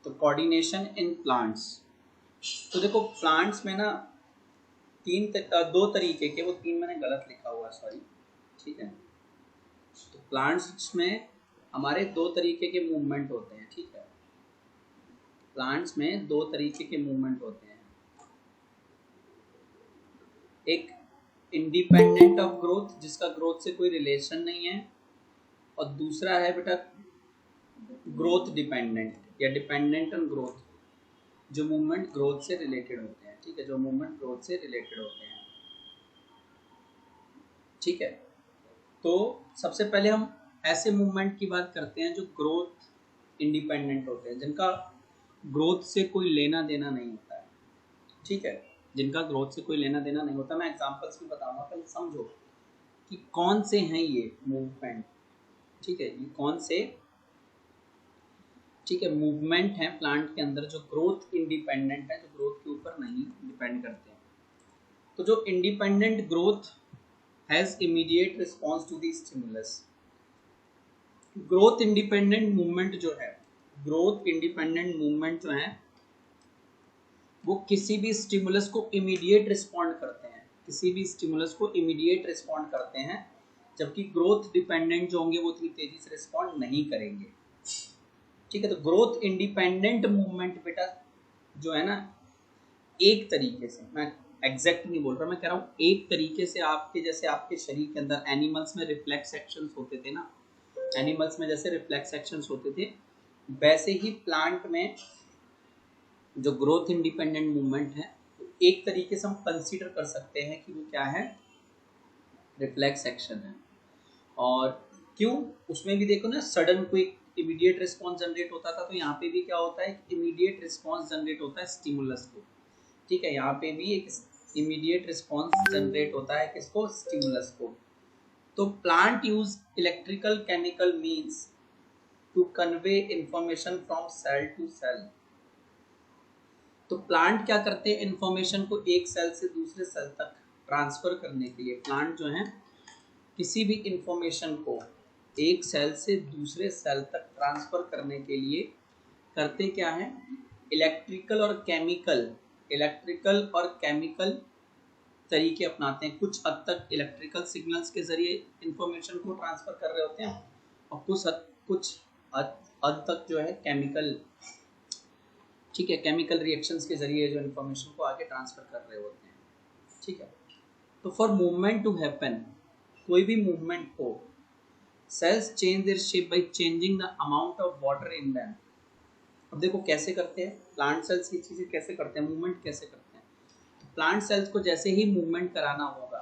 तो coordination in plants, तो देखो प्लांट्स में ना दो तरीके के, वो तीन मैंने गलत लिखा हुआ है, सॉरी, ठीक है। तो प्लांट्स में हमारे दो तरीके के मूवमेंट होते हैं, ठीक है। प्लांट्स में दो तरीके के मूवमेंट होते हैं, एक इंडिपेंडेंट ऑफ ग्रोथ जिसका ग्रोथ से कोई रिलेशन नहीं है, और दूसरा है बेटा ग्रोथ डिपेंडेंट या डिपेंडेंट ऑन ग्रोथ, जो मूवमेंट ग्रोथ से रिलेटेड होते हैं, ठीक है, जो मूवमेंट ग्रोथ से रिलेटेड होते हैं, ठीक है। तो सबसे पहले हम ऐसे मूवमेंट की बात करते हैं जो ग्रोथ इंडिपेंडेंट होते हैं, जिनका ग्रोथ से कोई लेना देना नहीं होता है, ठीक है, जिनका ग्रोथ से कोई लेना देना नहीं होता। मैं एग्जांपल्स भी बताऊंगा, पहले समझो कि कौन से हैं ये मूवमेंट, ठीक है, ये कौन से, ठीक है, मूवमेंट हैं प्लांट के अंदर जो ग्रोथ इंडिपेंडेंट है, जो ग्रोथ के ऊपर नहीं डिपेंड करते हैं। तो जो independent growth has immediate response to the stimulus, growth independent movement जो है, ग्रोथ इंडिपेंडेंट मूवमेंट जो है वो किसी भी स्टिमुलस को इमीडिएट रिस्पॉन्ड करते हैं, किसी भी स्टिमुलस को इमीडिएट रिस्पॉन्ड करते हैं, जबकि ग्रोथ डिपेंडेंट जो होंगे वो इतनी तेजी से रिस्पॉन्ड नहीं करेंगे, ठीक है। तो ग्रोथ इंडिपेंडेंट मूवमेंट बेटा जो है ना, एक तरीके से, मैं एग्जैक्ट नहीं बोल रहा, मैं कह रहा हूँ एक तरीके से आपके, जैसे आपके शरीर के अंदर एनिमल्स में रिफ्लेक्स एक्शंस होते थे ना, एनिमल्स में जैसे रिफ्लेक्स एक्शंस होते थे, वैसे ही प्लांट में जो ग्रोथ इंडिपेंडेंट मूवमेंट है, एक तरीके से हम कंसीडर कर सकते हैं कि वो क्या है, रिफ्लेक्स एक्शन है। और क्यों, उसमें भी देखो ना, sudden quick immediate response generate होता था, तो यहाँ पे भी क्या होता है, इमीडिएट रिस्पॉन्स जनरेट होता है स्टिमुलस को, ठीक है, यहाँ पे भी एक इमीडिएट रिस्पॉन्स जनरेट होता है किसको, स्टिमुलस को। तो plant use electrical chemical means to convey information from cell to cell. तो प्लांट क्या करते हैं, इंफॉर्मेशन को एक सेल से दूसरे सेल तक ट्रांसफर करने के लिए, प्लांट जो है किसी भी इंफॉर्मेशन को एक सेल से दूसरे सेल तक ट्रांसफर करने के लिए करते क्या है, इलेक्ट्रिकल और केमिकल तरीके अपनाते हैं। कुछ हद तक इलेक्ट्रिकल सिग्नल्स के जरिए इंफॉर्मेशन को ट्रांसफर कर रहे होते हैं, और कुछ हद तक जो है केमिकल, ठीक है, केमिकल रिएक्शंस के जरिए जो इंफॉर्मेशन को आगे ट्रांसफर कर रहे होते हैं, ठीक है। तो फॉर मूवमेंट टू हैपन, कोई भी मूवमेंट हो, cells change their shape by changing the amount of water in them. अब देखो कैसे करते हैं प्लांट सेल्स, ये चीजें कैसे करते हैं, मूवमेंट कैसे करते हैं। तो प्लांट सेल्स को जैसे ही मूवमेंट कराना होगा,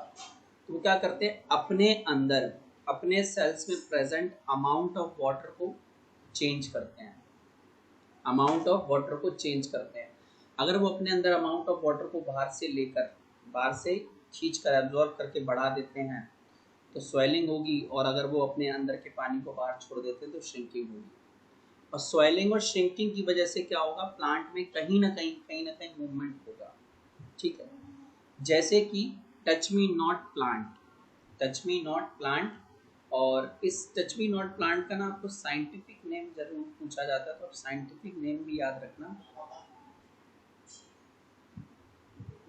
तो वो क्या करते हैं, अपने अंदर अपने सेल्स में प्रेजेंट अमाउंट ऑफ वाटर को चेंज करते हैं, अमाउंट ऑफ वाटर को चेंज करते हैं। अगर वो अपने अंदर अमाउंट ऑफ वाटर को बाहर से खींच कर एब्जॉर्ब करके बढ़ा देते हैं तो स्वेलिंग होगी, और अगर वो अपने अंदर के पानी को बाहर छोड़ देते हैं तो श्रिंकिंग होगी। और स्वेलिंग और श्रिंकिंग की वजह से क्या होगा, प्लांट में कहीं ना कहीं मूवमेंट होगा, ठीक है। जैसे कि टच मी नॉट प्लांट, और इस टच मी नॉट प्लांट का ना आपको साइंटिफिक नेम जरूर पूछा जाता है, तो आप साइंटिफिक नेम भी याद रखना,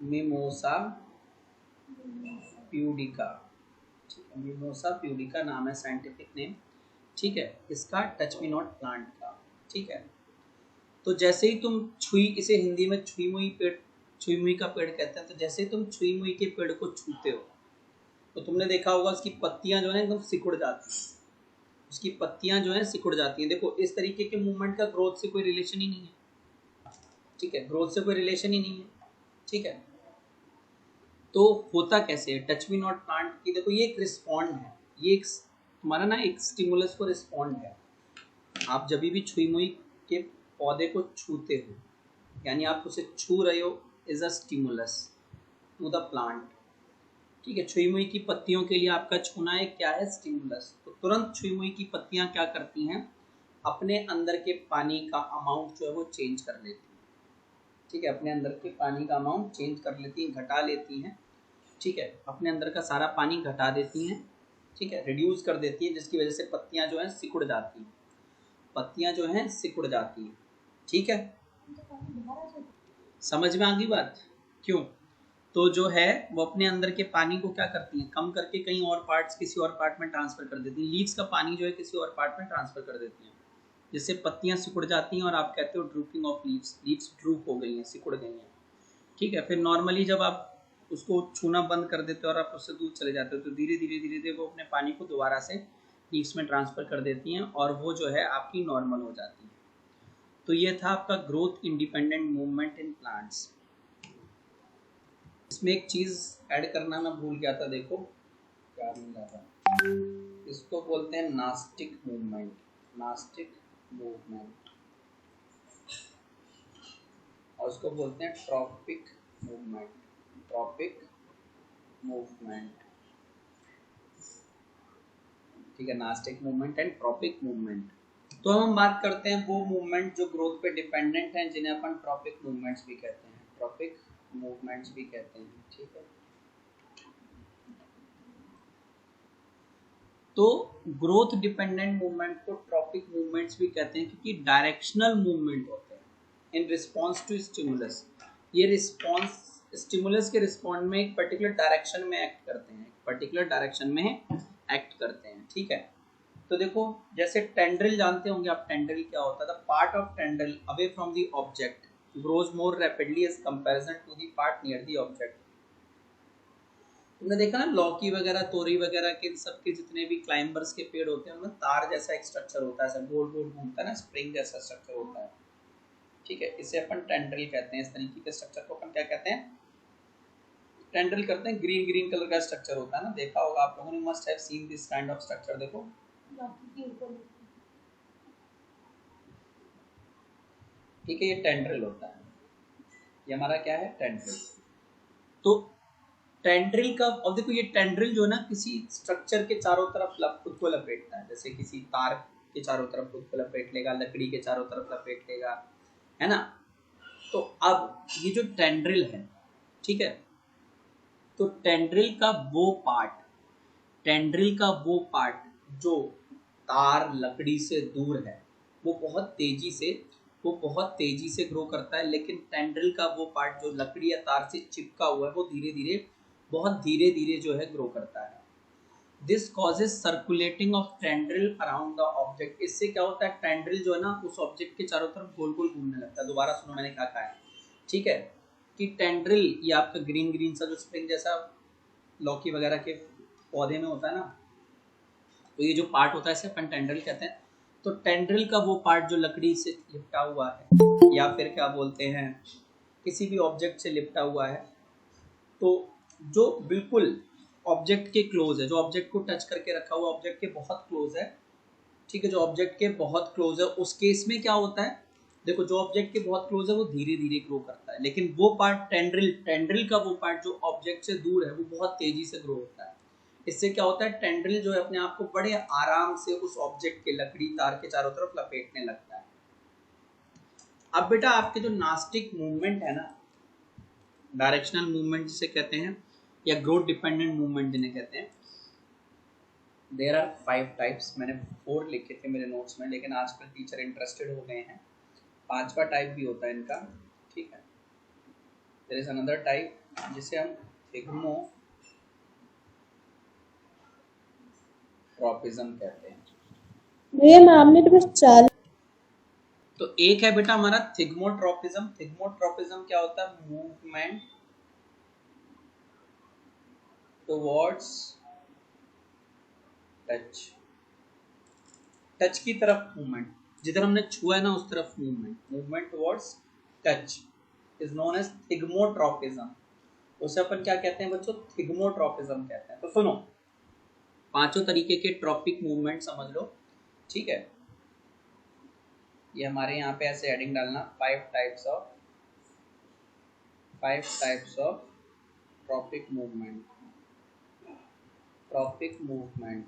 मिमोसा प्यूडिका, ठीक है, मिमोसा प्यूडिका नाम है साइंटिफिक नेम, ठीक है, इसका टच मी नॉट प्लांट का, ठीक है। तो जैसे ही तुम इसे हिंदी में छुई मुई का पेड़ कहते हैं, तो जैसे ही तुम छुई मुई के पेड़ को छूते हो तो तुमने देखा होगा उसकी पत्तियां जो है एकदम सिकुड़ जाती हैं, उसकी पत्तियां जो है सिकुड़ जाती हैं। देखो इस तरीके के मूवमेंट का ग्रोथ से कोई रिलेशन ही नहीं है, ठीक है, ग्रोथ से कोई रिलेशन ही नहीं है, ठीक है। तो होता कैसे है टच मी नॉट प्लांट की, देखो ये एक रिस्पॉन्ड है, ये एक तुम्हारा ना एक स्टिमुलस को रिस्पॉन्ड है। आप जब भी छुई मुई के पौधे को छूते हो, यानी आप उसे छू रहे हो, is a stimulus to the plant, ठीक है। छुई मुई की पत्तियों के लिए आपका छूना एक क्या है, स्टिमुलस। तो तुरंत छुई मुई की पत्तियां क्या करती हैं, अपने अंदर के पानी का अमाउंट जो है वो चेंज कर लेती हैं, ठीक है, अपने अंदर के पानी का अमाउंट चेंज कर लेती हैं, घटा लेती हैं, ठीक है, अपने अंदर का सारा पानी घटा देती हैं, ठीक है, रिड्यूस कर देती है, जिसकी वजह से पत्तियां जो हैं सिकुड़ जाती हैं, पत्तियां जो हैं सिकुड़ जाती हैं, ठीक है, समझ में आ गई बात? क्यों? तो जो है वो अपने अंदर के पानी को क्या करती हैं, कम करके कहीं और पार्ट्स, किसी और पार्ट में ट्रांसफर कर देती हैं। लीव्स का पानी जो है किसी और पार्ट में ट्रांसफर कर देती हैं, जिससे पत्तियां सिकुड़ जाती हैं और आप कहते हो drooping of leaves, leaves drupe हो गई हैं, सिकुड़ गई हैं। ठीक है, फिर नॉर्मली जब आप उसको छूना बंद कर देते हो और आप उससे दूर चले जाते हो तो धीरे धीरे धीरे धीरे वो अपने पानी को दोबारा से लीव्स में ट्रांसफर कर देती हैं और वो जो है आपकी नॉर्मल हो जाती है। तो ये था आपका growth independent movement in plants. इसमें एक चीज ऐड करना मैं भूल गया था, देखो क्या मिला था, इसको बोलते हैं नास्टिक मूवमेंट, नास्टिक मूवमेंट, और उसको बोलते हैं ट्रॉपिक मूवमेंट, ट्रॉपिक मूवमेंट। ठीक है, nastic movement and tropic movement. तो हम बात करते हैं वो मूवमेंट जो ग्रोथ पे डिपेंडेंट हैं, जिन्हें अपन ट्रॉपिक मूवमेंट्स भी कहते हैं, ट्रॉपिक मूवमेंट्स भी कहते हैं। ठीक है, तो ग्रोथ डिपेंडेंट मूवमेंट को ट्रॉपिक मूवमेंट्स भी कहते हैं क्योंकि डायरेक्शनल मूवमेंट होते हैं इन रिस्पॉन्स टू स्टिमुलस। ये रिस्पॉन्स स्टिमुलस के रिस्पॉन्ड में एक पर्टिकुलर डायरेक्शन में एक्ट करते हैं, पर्टिकुलर डायरेक्शन में एक्ट करते हैं। ठीक है, तो देखो जैसे टेंड्रिल जानते होंगे आप, टेंड्रिल क्या होता है? The part of tendril away from the object grows more rapidly as comparison to the part near the object. तुमने देखा ना लौकी वगैरह, तोरी वगैरह के सबके जितने भी क्लाइंबर्स के पेड़ होते हैं उनमें तार जैसा एक स्ट्रक्चर होता है, ऐसा गोल गोल घूमता है ना, स्प्रिंग जैसा स्ट्रक्चर होता है। ठीक है, इसे अपन टेंड्रिल कहते हैं। इस तरीके के स्ट्रक्चर को अपन क्या कहते हैं? टेंड्रिल करते हैं। ग्रीन ग्रीन कलर का स्ट्रक्चर होता है ना, देखा होगा आप लोगों ने, must have seen this kind of structure. देखो ठीक है, ये टेंड्रिल होता है, ये हमारा क्या है? टेंड्रिल। तो टेंड्रिल का, अब देखो ये टेंड्रिल जो है ना किसी स्ट्रक्चर के चारों तरफ खुद को लपेटता है, जैसे किसी तार के चारों तरफ खुद को लपेट लेगा, लकड़ी के चारों तरफ लपेट लेगा, है ना। तो अब ये जो टेंड्रिल है, ठीक है, तो टेंड्रिल का वो पार्ट, टेंड्रिल का वो पार्ट जो तार लकड़ी से दूर है वो बहुत तेजी से ग्रो करता है, लेकिन टेंड्रिल का वो पार्ट जो लकड़ी या तार से चिपका हुआ है वो बहुत धीरे धीरे जो है ग्रो करता है। This causes circulating of tendril around the object. इससे क्या होता है? टेंड्रिल जो है ना उस ऑब्जेक्ट के चारों तरफ गोल गोल घूमने लगता है। दोबारा सुनो मैंने क्या कहा है, ठीक है, कि टेंड्रिल ये आपका ग्रीन ग्रीन सा जो स्प्रिंग जैसा लौकी वगैरह के पौधे में होता है ना, तो ये जो पार्ट होता है इसे अपन टेंड्रिल कहते हैं। तो टेंड्रिल का वो पार्ट जो लकड़ी से लिपटा हुआ है या फिर क्या बोलते हैं किसी भी ऑब्जेक्ट से लिपटा हुआ है, तो जो बिल्कुल ऑब्जेक्ट के क्लोज है, जो ऑब्जेक्ट को टच करके रखा हुआ ऑब्जेक्ट के बहुत क्लोज है, ठीक है, जो ऑब्जेक्ट के बहुत क्लोज है, उस केस में क्या होता है? देखो जो ऑब्जेक्ट के बहुत क्लोज है वो धीरे धीरे ग्रो करता है, लेकिन वो पार्ट टेंड्रिल का वो पार्ट जो ऑब्जेक्ट से दूर है वो बहुत तेजी से ग्रो होता है। इससे क्या होता है? टेंड्रिल जो है अपने आप को बड़े आराम से उस ऑब्जेक्ट के लकड़ी तार के चारों तरफ लपेटने लगता है। अब बेटा आपके जो नास्टिक मूवमेंट है ना, डायरेक्शनल मूवमेंट जिसे कहते हैं या ग्रोथ डिपेंडेंट मूवमेंट जिन्हें कहते हैं, देयर आर 5 टाइप्स। मैंने 4 लिखे थे मेरे नोट्स में, लेकिन आजकल टीचर इंटरेस्टेड हो गए हैं, 5वां टाइप भी होता है इनका। ठीक है, देयर इज अनदर टाइप जिसे हम थिग्मो ट्रॉपिज्म कहते हैं। भैया मैम ने तो बस 4। तो एक है बेटा हमारा थिग्मोट्रोपिज्म। थिग्मोट्रोपिज्म क्या होता है? मूवमेंट टुवर्ड्स टच, टच की तरफ मूवमेंट, जिधर हमने छुआ है ना उस तरफ movement, movement towards touch is known as thigmotropism. उसे अपन क्या कहते हैं बच्चों? थिग्मोट्रोपिज्म कहते हैं। तो सुनो, 5 तरीके के ट्रॉपिक मूवमेंट समझ लो, ठीक है, ये हमारे यहाँ पे ऐसे हेडिंग डालना, 5 types of tropic movement, tropic movement.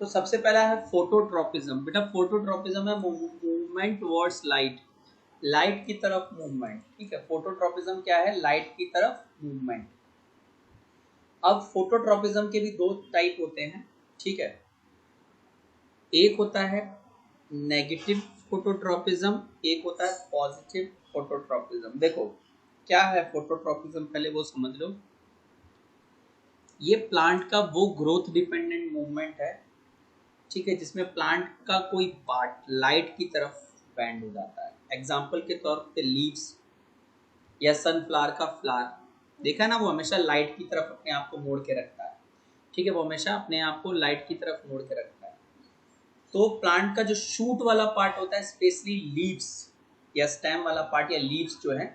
तो सबसे पहला है फोटोट्रॉपिज्म। बेटा फोटोट्रॉपिज्म है मूवमेंट टुवर्ड्स लाइट, लाइट की तरफ मूवमेंट। ठीक है, फोटोट्रॉपिज्म क्या है? लाइट की तरफ मूवमेंट। अब फोटोट्रॉपिज्म के भी 2 टाइप होते हैं, ठीक है, एक होता है नेगेटिव फोटोट्रॉपिज्म, एक होता है पॉजिटिव फोटोट्रॉपिज्म। देखो क्या है फोटोट्रॉपिज्म, पहले वो समझ लो। ये प्लांट का वो ग्रोथ डिपेंडेंट मूवमेंट है, ठीक है, जिसमें प्लांट का कोई पार्ट लाइट की तरफ बेंड हो जाता है। एग्जाम्पल के तौर पे लीव्स या सनफ्लावर का फ्लावर, देखा है ना, वो हमेशा लाइट की तरफ अपने आप को मोड़ के रखता है, ठीक है, वो हमेशा अपने आप को लाइट की तरफ मोड़ के रखता है। तो प्लांट का जो शूट वाला पार्ट होता है, स्पेशली लीव्स या स्टेम वाला पार्ट या लीव्स जो है,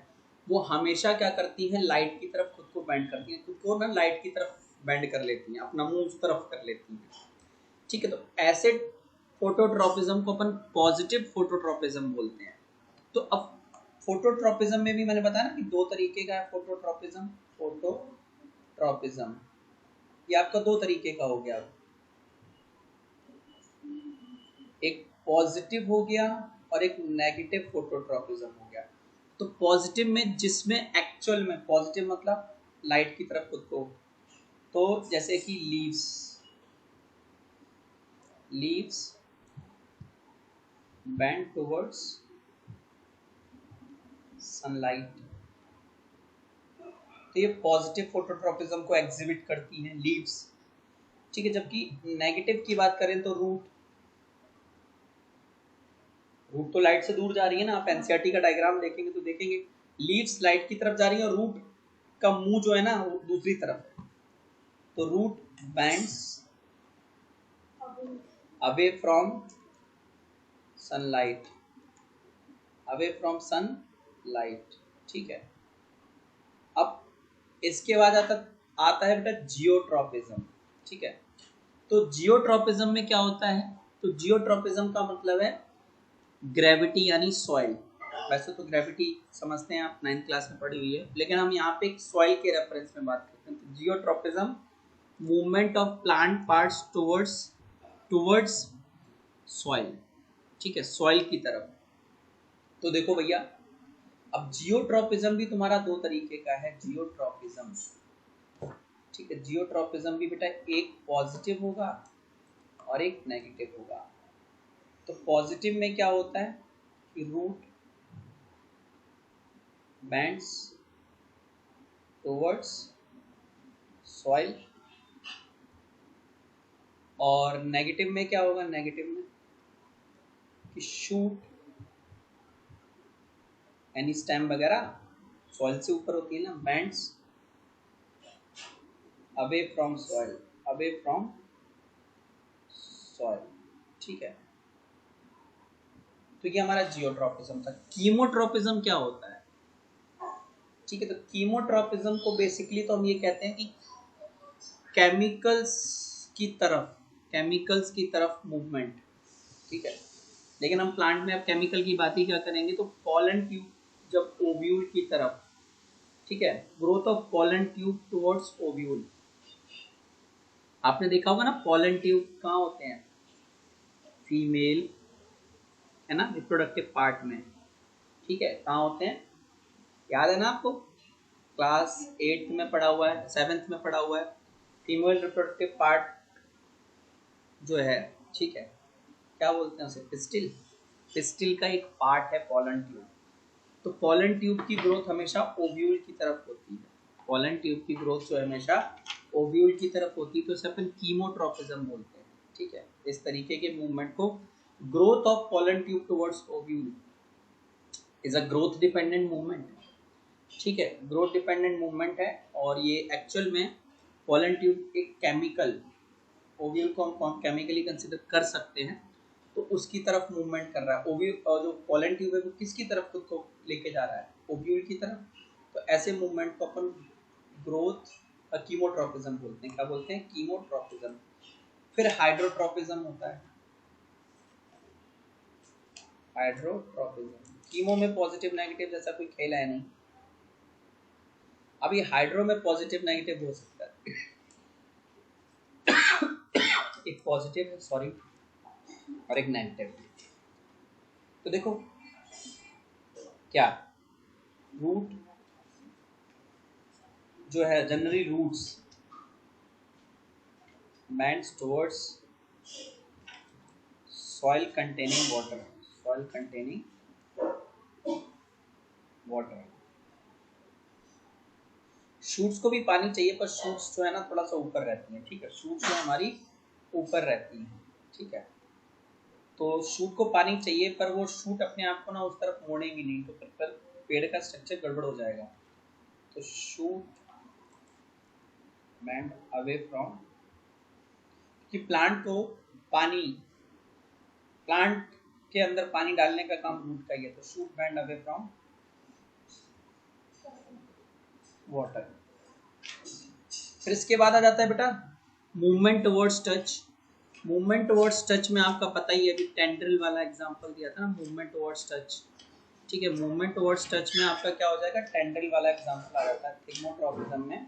वो हमेशा क्या करती है, लाइट की तरफ खुद को बेंड करती है, खुद को ना लाइट की तरफ बेंड कर लेती हैं, अपना मुंह उस तरफ कर लेती हैं, ठीक है। तो ऐसे फोटोट्रॉपिज्म को अपन पॉजिटिव फोटोट्रॉपिज्म बोलते हैं। तो अब फोटोट्रॉपिज्म में भी मैंने बताया ना कि दो तरीके का है फोटोट्रॉपिज्म। फोटोट्रॉपिज्म ये आपका दो तरीके का हो गया, एक पॉजिटिव हो गया और एक नेगेटिव फोटोट्रॉपिज्म हो गया। तो पॉजिटिव में जिसमें एक्चुअल में, पॉजिटिव मतलब लाइट की तरफ खुद को, तो जैसे कि लीव्स बेंड टुवर्ड्स सनलाइट, तो ये पॉजिटिव फोटोट्रॉपिज्म को एग्जिबिट करती हैं लीव्स, ठीक है। जबकि नेगेटिव की बात करें तो रूट तो लाइट से दूर जा रही है ना, आप एनसीईआरटी का डायग्राम देखेंगे तो देखेंगे लीव्स लाइट की तरफ जा रही है और रूट का मुंह जो है ना वो दूसरी तरफ है। तो root bends away from sunlight, away from sunlight, ठीक है। अब इसके बाद आता है बेटा जियोट्रॉपिज्म, ठीक है। तो जियोट्रॉपिज्म में क्या होता है, तो जियोट्रॉपिज्म का मतलब है ग्रेविटी यानी सॉइल। वैसे तो ग्रेविटी समझते हैं आप, 9th क्लास में पढ़ी हुई है, लेकिन हम यहाँ पे एक सॉइल के रेफरेंस में बात करते हैं। तो geotropism movement of plant parts towards soil, ठीक है, सॉइल की तरफ। तो देखो भैया, अब जियोट्रॉपिज्म भी तुम्हारा दो तरीके का है, जियोट्रॉपिज्म, ठीक है। जियोट्रॉपिज्म भी बेटा एक पॉजिटिव होगा और एक नेगेटिव होगा। तो पॉजिटिव में क्या होता है कि रूट बैंड्स टुवर्ड्स सॉइल, और नेगेटिव में क्या होगा, नेगेटिव में कि शूट यानी स्टेम वगैरह सॉइल से ऊपर होती है ना, bands away from soil, away from soil, ठीक है। तो ये हमारा जियोट्रॉपिज्म था। कीमोट्रॉपिज्म क्या होता है, ठीक है। तो कीमोट्रॉपिज्म को बेसिकली तो हम ये कहते हैं कि केमिकल्स की तरफ मूवमेंट, ठीक है। लेकिन हम प्लांट में अब केमिकल की बात ही क्या करेंगे, तो पॉलन ट्यूब जब ओव्यूल की तरफ, ठीक है, growth of pollen tube towards ovule. आपने देखा होगा ना पॉलन ट्यूब कहाँ होते हैं, फीमेल है ना, रिप्रोडक्टिव पार्ट में, ठीक है, कहाँ होते हैं, याद है ना आपको, क्लास 8th में पढ़ा हुआ है, 7th में पढ़ा हुआ है। फीमेल रिप्रोडक्टिव पार्ट जो है, ठीक है, क्या बोलते हैं उसे, पिस्टिल, पिस्टिल का एक पार्ट है पॉलन ट्यूब। तो पॉलन ट्यूब की ग्रोथ हमेशा ओव्यूल की तरफ होती है, पॉलन ट्यूब की ग्रोथ जो है हमेशा ओव्यूल की तरफ होती है, तो इसे अपन कीमोट्रॉपिज्म बोलते हैं, ठीक है। इस तरीके के मूवमेंट को, growth of pollen tube towards ovule is a growth dependent movement, ठीक है, ग्रोथ डिपेंडेंट मूवमेंट है। और ये एक्चुअल में पॉलन ट्यूब एक केमिकल, ओव्यूल को हम केमिकली कंसिडर कर सकते हैं, तो उसकी तरफ मूवमेंट कर रहा है ओव्यूल, और जो पॉलन ट्यूब है वो किसकी तरफ खुद को लेके जा रहा है, ओव्यूल की तरफ। तो ऐसे मूवमेंट को अपन ग्रोथ कीमोट्रॉपिज्म बोलते हैं। क्या बोलते हैं, कीमोट्रॉपिज्म। फिर हाइड्रोट्रॉपिज्म होता है, हाइड्रोट्रॉपिज्म। कीमो में पॉजिटिव नेगेटिव जैसा कोई खेल है नहीं, अब ये हाइड्रो में पॉजिटिव नेगेटिव हो सकता है, एक पॉजिटिव है, सॉरी, और एक नेगेटिव। तो देखो क्या, रूट जो है, generally roots bends towards soil containing water, soil containing water. Shoots को भी पानी चाहिए, पर शूट्स जो है ना थोड़ा सा ऊपर रहती हैं, ठीक है, शूट्स जो हमारी ऊपर रहती हैं, ठीक है, तो शूट को पानी चाहिए, पर वो शूट अपने आप को ना उस तरफ मोड़ेंगी नहीं, तो फिर पेड़ का स्ट्रक्चर गड़बड़ हो जाएगा। तो शूट बैंड अवे फ्रॉम, कि प्लांट को पानी, प्लांट के अंदर पानी डालने का काम रूट का ही है, तो shoot band away from water. फिर इसके बाद आ जाता है बेटा movement towards touch. Movement towards touch में आपका पता ही है, अभी टेंड्रिल वाला एग्जांपल दिया था ना, मूवमेंट टुवर्ड्स टच, ठीक है। मूवमेंट टुवर्ड्स टच में आपका क्या हो जाएगा, टेंड्रिल वाला एग्जांपल आ जाता है थिग्मोट्रॉपिज्म में,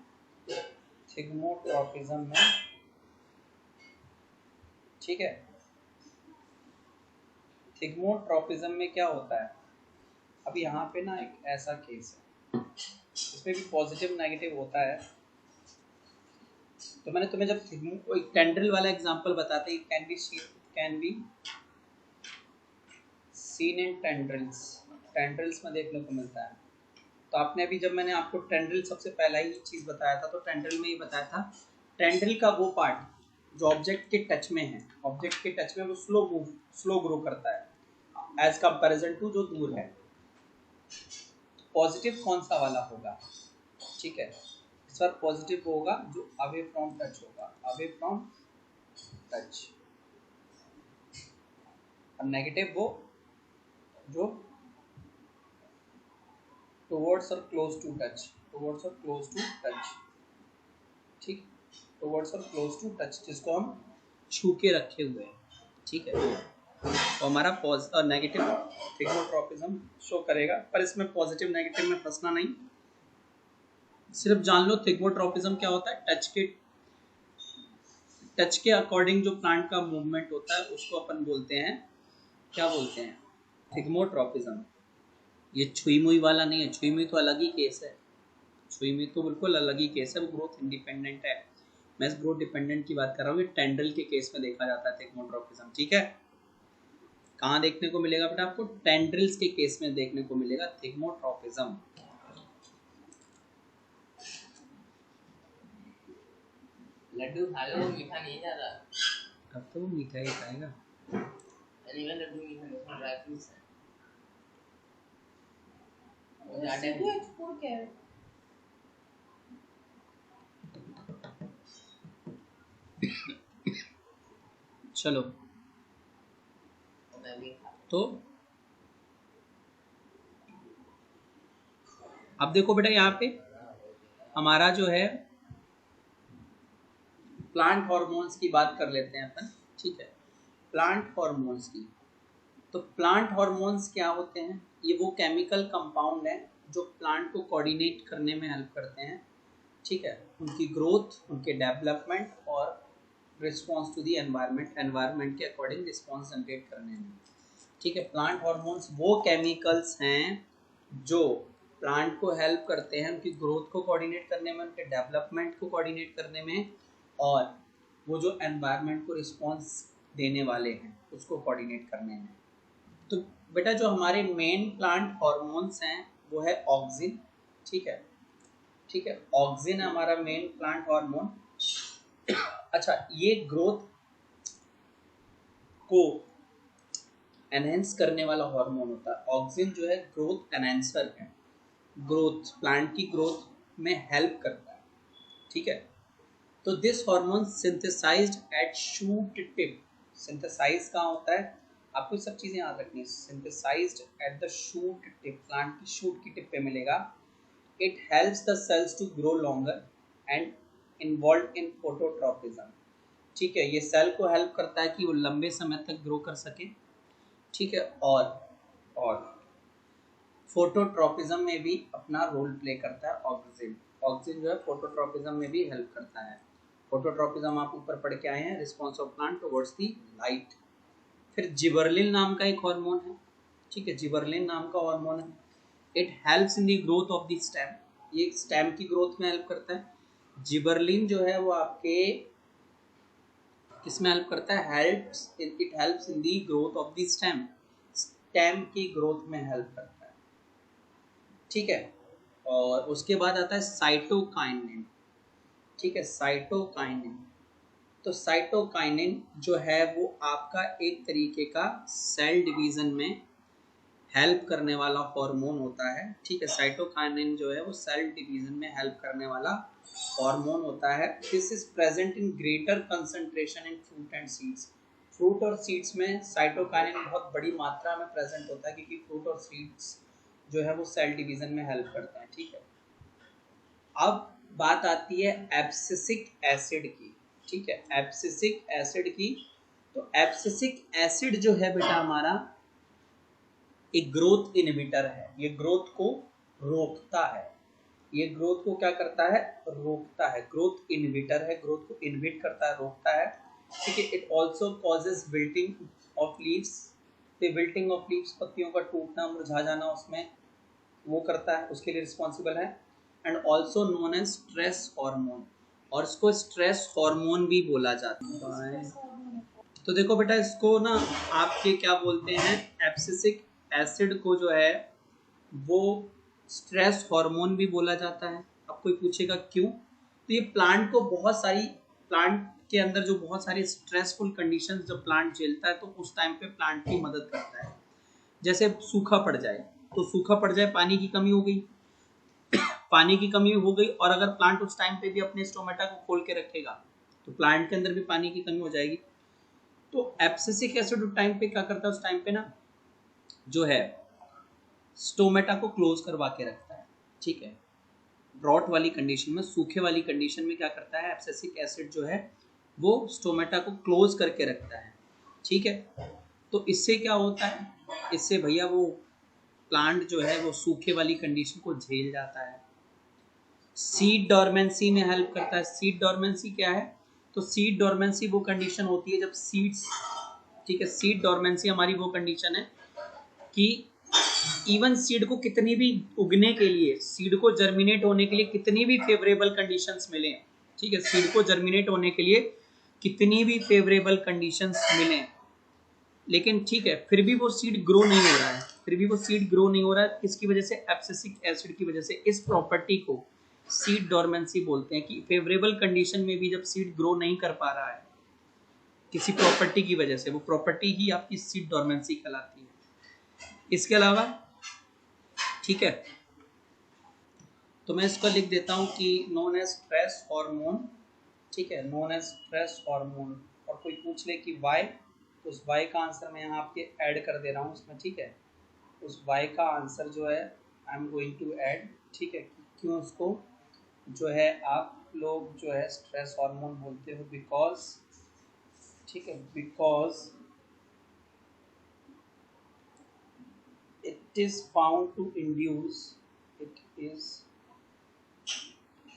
थिग्मोट्रॉपिज्म में, ठीक है। थिग्मोट्रॉपिज्म में क्या होता है, अब यहाँ पे ना एक ऐसा केस है, इसमें भी पॉजिटिव नेगेटिव होता है। तो मैंने तुम्हें जब एक टेंड्रिल वाला एग्जांपल बताते हैं, can be seen in tendrils, tendrils में देखने को मिलता है। तो आपने अभी जब मैंने आपको टेंड्रिल सबसे पहला ही चीज बताया था, तो टेंड्रिल में ही बताया था, टेंड्रिल का वो पार्ट जो ऑब्जेक्ट के टच में है, ऑब्जेक्ट के टच में वो स्लो ग्रो करता है एज कंपैरिजन टू जो दूर है। पॉजिटिव कौन सा वाला होगा, ठीक है, इस बार पॉजिटिव होगा जो अवे फ्रॉम टच होगा, अवे फ्रॉम टच, और नेगेटिव वो जो टुवर्ड्स और क्लोज टू टच, टुवर्ड्स और क्लोज टू टच, ठीक, टुवर्ड्स और क्लोज टू टच, जिसको हम छू के रखे हुए हैं, ठीक है। तो हमारा नेगेटिव थिग्मोट्रॉपिज्म शो करेगा, पर इसमें पॉजिटिव नेगेटिव में फंसना नहीं, सिर्फ जान लो थिग्मोट्रॉपिज्म क्या होता है, टच के अकॉर्डिंग जो प्लांट का मूवमेंट होता है उसको अपन बोलते हैं, क्या बोलते हैं, थिग्मोट्रॉपिज्म। ये छुई मुई वाला नहीं है, छुई मुई तो अलग ही केस है, छुई मुई तो बिल्कुल अलग ही केस है, वो ग्रोथ इंडिपेंडेंट है। मैं इस ग्रोथ डिपेंडेंट की बात कर रहा हूँ, ये टेंड्रिल के केस में देखा जाता है थिग्मोट्रॉपिज्म, ठीक है। कहाँ देखने को मिलेगा बेटा, आपको टेंड्रिल्स के केस में देखने को मिलेगा थिग्मोट्रॉपिज्म। लड्डू खा लो, मीठा नहीं ज्यादा। अब तो वो मीठा ही खाएगा, लड्डू मीठा नहीं, ड्राई फ्रूट्स है। चलो तो अब देखो बेटा, यहाँ पे हमारा जो है प्लांट हार्मोन्स की बात कर लेते हैं अपन, ठीक है, प्लांट हार्मोन्स की। तो प्लांट हार्मोन्स क्या होते हैं, ये वो केमिकल कंपाउंड है जो प्लांट को कोऑर्डिनेट करने में हेल्प करते हैं, ठीक है, उनकी ग्रोथ, उनके डेवलपमेंट और response to the environment, environment के अकॉर्डिंग रिस्पॉन्स जनरेट करने में, ठीक है। प्लांट हार्मोन्स वो केमिकल्स हैं जो प्लांट को हेल्प करते हैं उनकी ग्रोथ को कोऑर्डिनेट करने में, उनके डेवलपमेंट को कोऑर्डिनेट करने में, और वो जो एनवायरनमेंट को रिस्पॉन्स देने वाले हैं उसको कोऑर्डिनेट करने में। तो बेटा जो हमारे मेन प्लांट हार्मोन्स हैं वो है ऑक्सिन, ठीक है, ठीक है, ऑक्सिन है हमारा मेन प्लांट हार्मोन। अच्छा, ये ग्रोथ को एनहेंस करने वाला हार्मोन होता है, ऑक्सिन जो है ग्रोथ एनहेंसर है, ग्रोथ, प्लांट की ग्रोथ में हेल्प करता है, ठीक है। तो this hormone synthesized at shoot tip, synthesize कहाँ होता है, आपको सब चीजें याद रखनी है, synthesized at the shoot tip, plant की शूट की टिप पे मिलेगा। It helps the cells to grow longer and involve in phototropism, ठीक है, ये सेल को हेल्प करता है कि वो लंबे समय तक ग्रो कर सके, ठीक है, और फोटोट्रॉपिज्म में भी अपना रोल प्ले करता है ऑक्सिन, ऑक्सिन जो है फोटोट्रॉपिज्म में भी हेल्प करता है। फोटोट्रॉपिज्म आप ऊपर पढ़ के आए हैं, response of plant towards the light. फिर जिबरलिन नाम का एक हार्मोन है, ठीक है, जिबरलिन नाम का हार्मोन है, it helps in the growth of the stem, ये स्टेम की ग्रोथ में हेल्प करता है। जिबरलिन जो है वो आपके इसमें हेल्प करता है, it helps in the growth of the stem, stem की ग्रोथ में हेल्प करता है, ठीक है। और उसके बाद आता है साइटोकाइनिन, ठीक है, साइटोकाइनिन। तो साइटोकाइनिन जो है वो आपका एक तरीके का सेल डिवीजन में हेल्प करने वाला हार्मोन होता है, ठीक है। साइटोकाइनिन जो है वो सेल डिवीजन में हेल्प करने वाला हार्मोन होता है। This is present in greater concentration in fruit and seeds. Fruit और सीड्स में साइटोकाइनिन बहुत बड़ी मात्रा में प्रेजेंट होता है, क्योंकि फ्रूट और सीड्स जो है वो सेल डिवीजन में हेल्प करते हैं, ठीक है। अब बात आती है एब्सिसिक एसिड की, ठीक है, एब्सिसिक एसिड की। तो एब्सिसिक एसिड जो है बेटा हमारा एक ग्रोथ इनहिबिटर है, ये ग्रोथ को रोकता है, ये ग्रोथ को क्या करता है, रोकता है, ग्रोथ इनहिबिटर है, ग्रोथ को इनहिबिट करता है, रोकता है, ठीक है। It also causes wilting of leaves, तो विल्टिंग ऑफ लीव्स, पत्तियों का टूटना, मुरझा जाना, उसमें वो करता है, उसके लिए रिस्पॉन्सिबल है। And also known as stress hormone, और इसको स्ट्रेस हार्मोन भी बोला जाता है। तो देखो बेटा, इसको ना आपके क्या बोलते हैं, एब्सिसिक एसिड को जो है वो स्ट्रेस हार्मोन भी बोला जाता है। अब कोई पूछेगा क्यों, तो ये प्लांट को बहुत सारी, प्लांट के अंदर जो बहुत सारी स्ट्रेसफुल कंडीशंस जब प्लांट झेलता है तो उस टाइम पे प्लांट की मदद करता है। जैसे सूखा पड़ जाए, तो सूखा पड़ जाए, पानी की कमी हो गई, पानी की कमी हो गई, और अगर प्लांट उस टाइम पे भी अपने स्टोमेटा को खोल के रखेगा तो प्लांट के अंदर भी पानी की कमी हो जाएगी। तो एब्सिसिक एसिड उस टाइम पे क्या करता है, उस टाइम पे ना जो है स्टोमेटा को क्लोज करवा के रखता है, ठीक है। ड्रॉट वाली कंडीशन में, सूखे वाली कंडीशन में क्या करता है, एब्सिसिक एसिड जो है वो स्टोमेटा को क्लोज करके रखता है, ठीक है। तो इससे क्या होता है, इससे भैया वो प्लांट जो है वो सूखे वाली कंडीशन को झेल जाता है। सीड डोरमेंसी में हेल्प करता है। सीड डोरमेंसी क्या है, तो सीड डोरमेंसी वो कंडीशन होती है जब सीड्स, ठीक है, सीड डोरमेंसी हमारी वो कंडीशन है कि इवन सीड को कितनी भी उगने के लिए, सीड को जर्मिनेट होने के लिए कितनी भी फेवरेबल कंडीशंस मिले, ठीक है, सीड को जर्मिनेट होने के लिए कितनी भी फेवरेबल कंडीशंस मिले, लेकिन ठीक है फिर भी वो सीड ग्रो नहीं हो रहा है, फिर भी वो सीड ग्रो नहीं हो रहा है, किसकी वजह से, एब्सिसिक एसिड की वजह से। इस प्रॉपर्टी को सीड डोरमेंसी बोलते हैं, कि फेवरेबल कंडीशन में भी जब सीड ग्रो नहीं कर पा रहा है किसी प्रॉपर्टी की वजह से, वो प्रॉपर्टी ही आपकी सीड डोरमेंसी कहलाती है। इसके अलावा, ठीक है, तो मैं इसको लिख देता हूं कि नोन एज स्ट्रेस हार्मोन, ठीक है, नोन एज स्ट्रेस हार्मोन। और कोई पूछ ले कि वाई, तो उस वाई का आंसर मैं यहाँ आपके ऐड कर दे रहा हूँ उसमें, ठीक है। उस वाई का आंसर जो है I am going to add, ठीक है, क्यों उसको जो है आप लोग जो है स्ट्रेस हार्मोन बोलते हो, बिकॉज, ठीक है, because it is found to induce, it is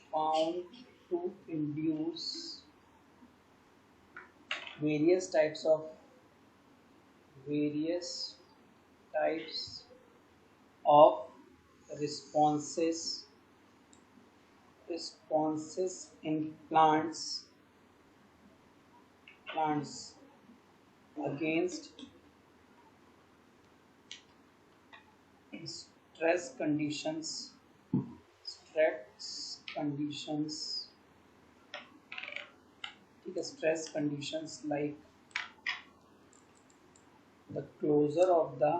found to induce various types of responses in plants against stress conditions, ठीक है, stress conditions like the closure of the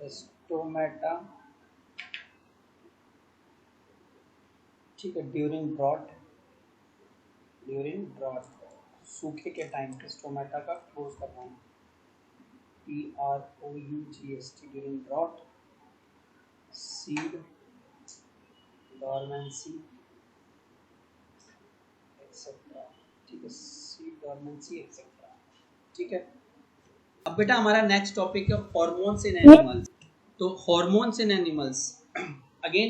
stomata, ठीक है, during drought, सूखे के time पे stomata का close करवाना, PROUGST, during drought, seed dormancy etcetera, ठीक है, सीड डोरमेंसी एक्सेट्रा, ठीक है। अब बेटा हमारा नेक्स्ट टॉपिक है हार्मोन्स इन एनिमल्स। तो हार्मोन्स इन एनिमल्स, अगेन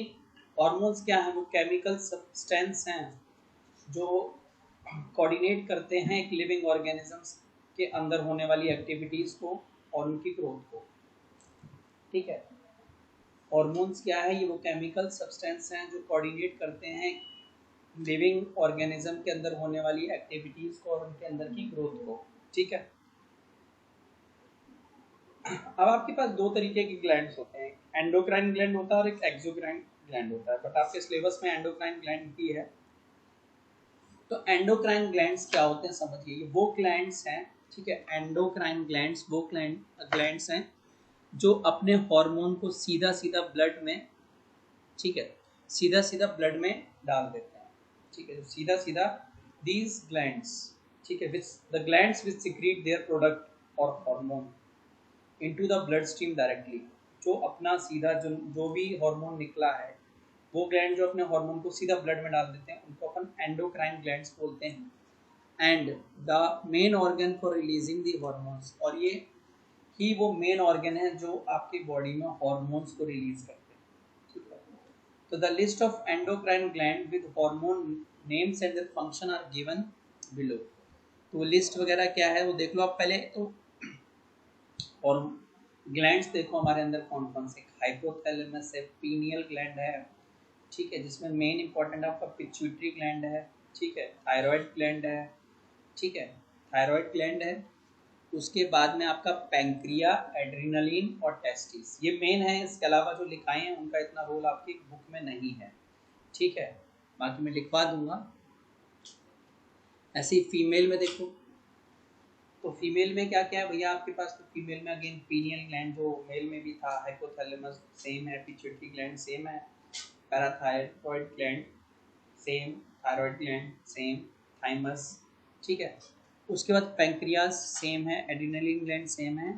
हार्मोन्स क्या है, वो केमिकल सब्सटेंस हैं जो कोऑर्डिनेट करते हैं एक लिविंग ऑर्गेनिजम्स के अंदर होने वाली एक्टिविटीज को और उनकी ग्रोथ को, ठीक है। हार्मोन्स क्या है, ये वो केमिकल सब्सटेंस हैं जो कोऑर्डिनेट करते हैं लिविंग ऑर्गेनिज्म के अंदर होने वाली एक्टिविटीज को और उनके अंदर की ग्रोथ को। ठीक है, अब आपके पास दो तरीके के ग्लैंड्स होते हैं, एंडोक्राइन ग्लैंड होता है और एक एक्सोक्राइन ग्लैंड होता है, बट आपके सिलेबस में एंडोक्राइन ग्लैंड ही है। तो एंडोक्राइन ग्लैंड्स क्या होते हैं समझिए, ये वो ग्लैंड्स हैं, ठीक है, एंडोक्राइन ग्लैंड्स वो ग्लैंड्स हैं जो अपने हार्मोन को सीधा सीधा ब्लड में, ठीक है, सीधा सीधा ब्लड में डाल देते हैं। ठीक है, जो सीधा सीधा दीज ग्लैंड्स, ठीक है, the glands which secrete their product और hormone into the blood stream directly, जो अपना सीधा जो भी हार्मोन निकला है वो ग्लैंड जो अपने हार्मोन को सीधा ब्लड में डाल देते हैं उनको अपन एंडोक्राइन ग्लैंड्स बोलते हैं। And the main organ for releasing the hormones, और ये ही वो मेन ऑर्गन है जो आपकी बॉडी में हार्मोन्स को रिलीज करते हैं। ठीक है, तो the list of endocrine gland with hormone names and their function are given below. तो लिस्ट वगैरह क्या है वो देख लो आप पहले तो। और ग्लैंड्स देखो हमारे अंदर कौन कौन से, हाइपोथैलेमस है, पीनियल ग्लैंड है, ठीक है, जिसमें मेन इंपॉर्टेंट आपका पिट्यूटरी ग्लैंड है, ठीक है, थायराइड ग्लैंड है, ठीक है, थायराइड ग्लैंड है। उसके बाद में आपका पैंक्रिया, एड्रिनलिन और टेस्टिस, ये मेन है। इसके अलावा जो लिखाए हैं उनका इतना रोल आपकी बुक में नहीं है, ठीक है, बाकी मैं लिखवा दूंगा। ऐसे ही फीमेल में देखो, तो फीमेल में क्या क्या है भैया आपके पास, तो फीमेल में अगेन पीनियल ग्लैंड जो मेल में भी था, हाइपोथैलेमस सेम है, पिट्यूटरी ग्लैंड सेम है, parathyroid gland same, thyroid gland same, thymus, ठीक है। उसके बाद पैंक्रियाज सेम है, एड्रिनलिन ग्लैंड सेम है,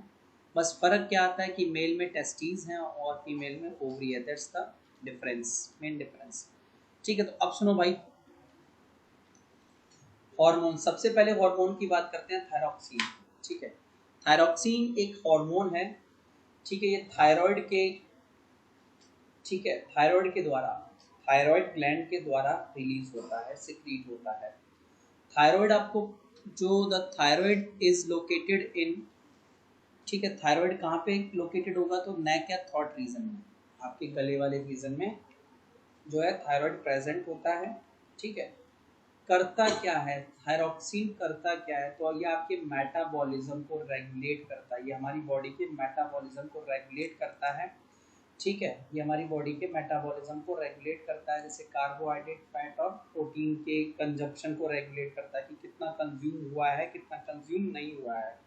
बस फर्क क्या आता है कि मेल में टेस्टीज हैं और फीमेल में ओवरी है, that's the difference, main difference. ठीक है, तो अब सुनो भाई, हार्मोन, सबसे पहले हार्मोन की बात करते हैं, थायरॉक्सिन। ठीक है, थायरॉक्सिन एक हार्मोन है, ठीक है, ये थायराइड के, ठीक है, थायराइड के द्वारा, थायराइड ग्लैंड के द्वारा रिलीज होता है, सिक्रीट होता है। थायराइड आपको, जो the thyroid is located in, ठीक है, थायराइड कहाँ पे लोकेटेड होगा, तो नेक या थ्रॉट रीजन में, आपके गले वाले रीजन में जो है थायराइड प्रेजेंट होता है। ठीक है, करता क्या है थायरॉक्सिन, करता क्या है, तो ये आपके मेटाबॉलिज्म को रेगुलेट करता है, ये हमारी बॉडी के मेटाबॉलिज्म को रेगुलेट करता है। ठीक है, ये हमारी बॉडी के मेटाबॉलिज्म को रेगुलेट करता है, जैसे कार्बोहाइड्रेट, फैट और प्रोटीन के कंजप्शन को रेगुलेट करता है कि कितना कंज्यूम हुआ है, कितना कंज्यूम नहीं हुआ है।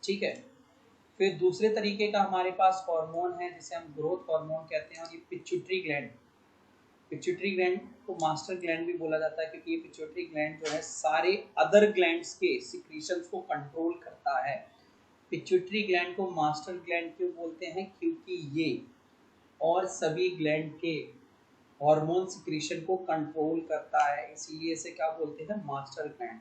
ठीक है, फिर दूसरे तरीके का हमारे पास हार्मोन है जिसे हम ग्रोथ हार्मोन कहते हैं, और ये पिट्यूटरी ग्लैंड, पिट्यूटरी ग्लैंड को मास्टर ग्लैंड भी बोला जाता है क्योंकि ये पिट्यूटरी ग्लैंड जो है सारे अदर ग्लैंड्स के सिक्रीशंस को कंट्रोल करता है। पिट्यूटरी ग्लैंड को मास्टर ग्लैंड क्यों बोलते हैं, क्योंकि ये और सभी ग्लैंड के हार्मोन सिक्रीशन को कंट्रोल करता है, इसीलिए इसे क्या बोलते हैं, मास्टर ग्लैंड।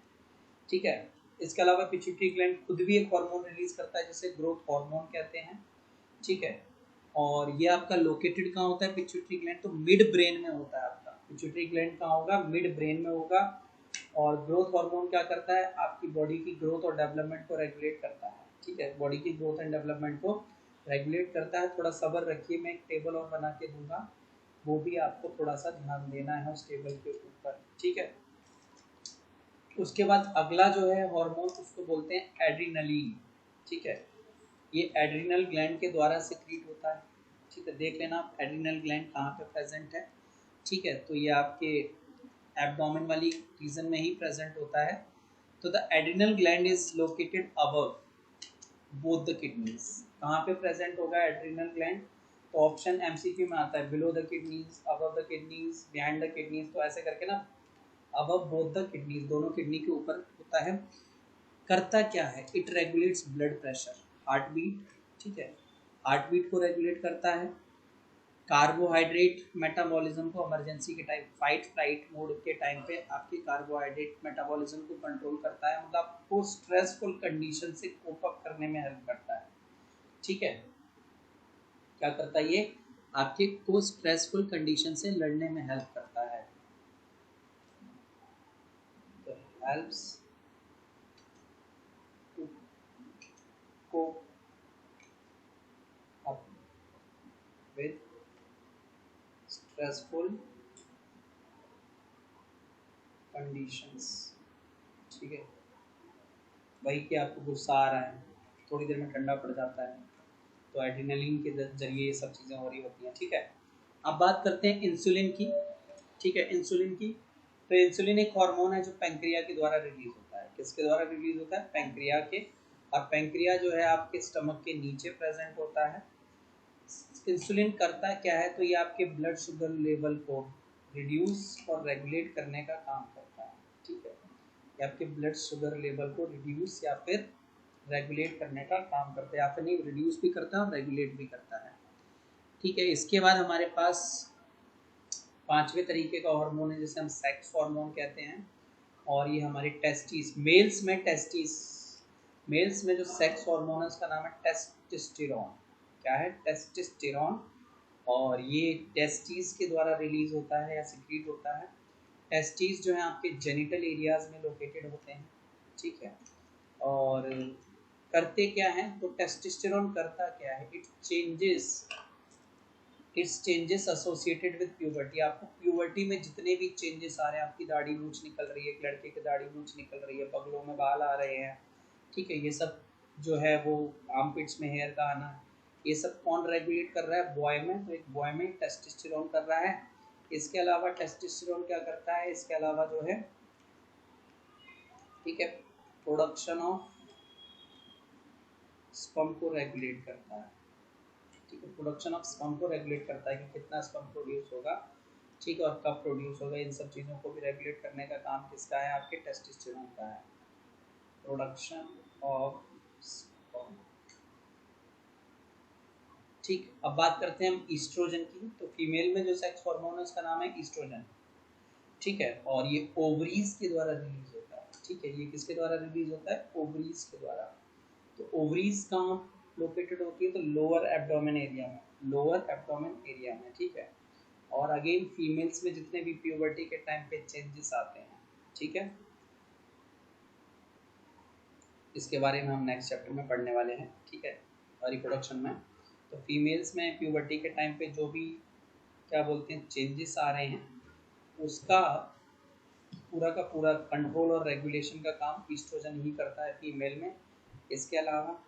ठीक है, इसके अलावा पिट्यूटरी ग्लैंड खुद भी एक हार्मोन रिलीज करता है जिसे ग्रोथ हार्मोन कहते हैं। ठीक है, और ये आपका लोकेटेड कहाँ होता है पिट्यूटरी ग्लैंड, तो मिड ब्रेन में होता है आपका। पिट्यूटरी ग्लैंड कहाँ होगा, मिड ब्रेन में होगा। और ग्रोथ हार्मोन क्या करता है, आपकी बॉडी की ग्रोथ और डेवलपमेंट को रेगुलेट करता है। ठीक है, बॉडी की ग्रोथ एंड डेवलपमेंट को रेगुलेट करता है। थोड़ा सब्र रखिए, मैं एक टेबल और बना के दूंगा, वो भी आपको थोड़ा सा ध्यान देना है उस टेबल के ऊपर। ठीक है, उसके बाद अगला जो है हार्मोन, उसको बोलते हैं एड्रिनलिन। ठीक है, ये एड्रिनल ग्लैंड के द्वारा सिक्रीट होता है। ठीक है, देख लेना आप एड्रिनल ग्लैंड कहाँ पे प्रेजेंट है। ठीक है, तो ये आपके एब्डोमेन वाली रीजन में ही प्रेजेंट होता है। तो the adrenal gland is located above both the kidneys. कहाँ पे प्रेजेंट होगा एड्रिनल ग्लैंड, तो ऑप्शन एमसीक्यू में आता है below the kidneys, above the kidneys, behind the kidneys, तो ऐसे करके ना अबव बोथ द किडनीज, दोनों किडनी के ऊपर होता है। करता क्या है, it regulates blood pressure, heart beat. ठीक है, हार्ट बीट को रेगुलेट करता है। कार्बोहाइड्रेट मेटाबॉलिज्म को इमरजेंसी के टाइम, फाइट फ्लाइट मोड के टाइम पे आपके कार्बोहाइड्रेट मेटाबॉलिज्म को कंट्रोल करता है, मतलब आपको स्ट्रेसफुल कंडीशन से कोप अप करने में हेल्प करता है। ठीक है, क्या करता है ये, आपके को स्ट्रेसफुल कंडीशन से लड़ने में हेल्प करता है। तो helps cope up with stressful conditions, ठीक है। वही कि आपको गुस्सा आ रहा है, थोड़ी देर में ठंडा पड़ जाता है, तो एड्रेनलिन के जरिए ये सब चीज़ें हो रही होती हैं, ठीक है। अब बात करते हैं इंसुलिन की, ठीक है। इंसुलिन की, तो इंसुलिन एक हार्मोन है जो पैंक्रिया के द्वारा रिलीज होता है। किसके द्वारा रिलीज होता है? पैंक्रिया के। और पैंक्रिया जो है आपके स्टमक के नीचे प्रेजेंट होता है। इंसुलिन करता क्या है? तो ये आपके ब्लड शुगर लेवल को रिड्यूस और रेगुलेट करने का काम करता है, ठीक है। ये आपके ब्लड शुगर लेवल को रिड्यूस या फिर रेगुलेट करने का काम करता है, या फिर नहीं, रिड्यूस भी करता है और रेगुलेट भी करता है, ठीक है। इसके बाद हमारे पास पांचवें तरीके का हार्मोन है जिसे हम सेक्स हार्मोन कहते हैं, और ये हमारे टेस्टिस, मेल्स में टेस्टिस, मेल्स में जो सेक्स हार्मोन है उसका नाम है टेस्टोस्टेरोन। क्या है? टेस्टोस्टेरोन। और ये टेस्टिस के द्वारा रिलीज होता है या सिक्रीट होता है। टेस्टिस जो है आपके जेनिटल एरियाज में लोकेटेड होते हैं, ठीक है। और करते क्या है? तो टेस्टोस्टेरोन करता क्या है? It's changes associated with puberty. आपको प्यूबर्टी में जितने भी चेंजेस आ रहे हैं, आपकी दाढ़ी मूंछ निकल रही है, एक लड़के की दाढ़ी मूंछ निकल रही है, बगलों में बाल आ रहे हैं, ठीक है, ये सब जो है वो आर्मपिट्स में हेयर का आना, ये सब कौन रेगुलेट कर रहा है? बॉय में। तो एक बॉय में टेस्टोस्टेरोन कर रहा है। इसके अलावा टेस्टोस्टेरोन क्या करता है? इसके अलावा जो है, ठीक है, प्रोडक्शन ऑफ स्पर्म को रेगुलेट करता है, ठीक है। प्रोडक्शन ऑफ स्पर्म को रेगुलेट करता है कि कितना स्पर्म प्रोड्यूस होगा, ठीक है, और कब प्रोड्यूस होगा। इन सब चीज़ों को भी रेगुलेट करने का काम किसका है? आपके टेस्टोस्टेरोन का है। प्रोडक्शन ऑफ स्पर्म, ठीक। अब बात करते हैं हम ईस्ट्रोजन की। तो फीमेल में जो सेक्स हार्मोन है उसका नाम है ईस्ट्रोजन, ठीक है। और ये ओवरीज के द्वारा रिलीज होता है, ठीक है। ये किसके द्वारा रिलीज होता है? ओवरीज के द्वारा। तो ओवरीज कहाँ लोकेटेड होती है? तो लोअर एब्डोमेन एरिया में, लोअर एब्डोमेन एरिया में, ठीक है। और अगेन फीमेल्स में जितने भी प्यूबर्टी के टाइम पे चेंजेस आते हैं, ठीक है, इसके बारे में हम नेक्स्ट चैप्टर में पढ़ने वाले हैं, ठीक है, और रिप्रोडक्शन में। तो फीमेल्स में प्यूबर्टी के टाइम पे जो भी क्या बोलते हैं चेंजेस आ रहे हैं, उसका पूरा का पूरा कंट्रोल और रेगुलेशन का काम ईस्ट्रोजन ही करता है फीमेल में। इसके अलावा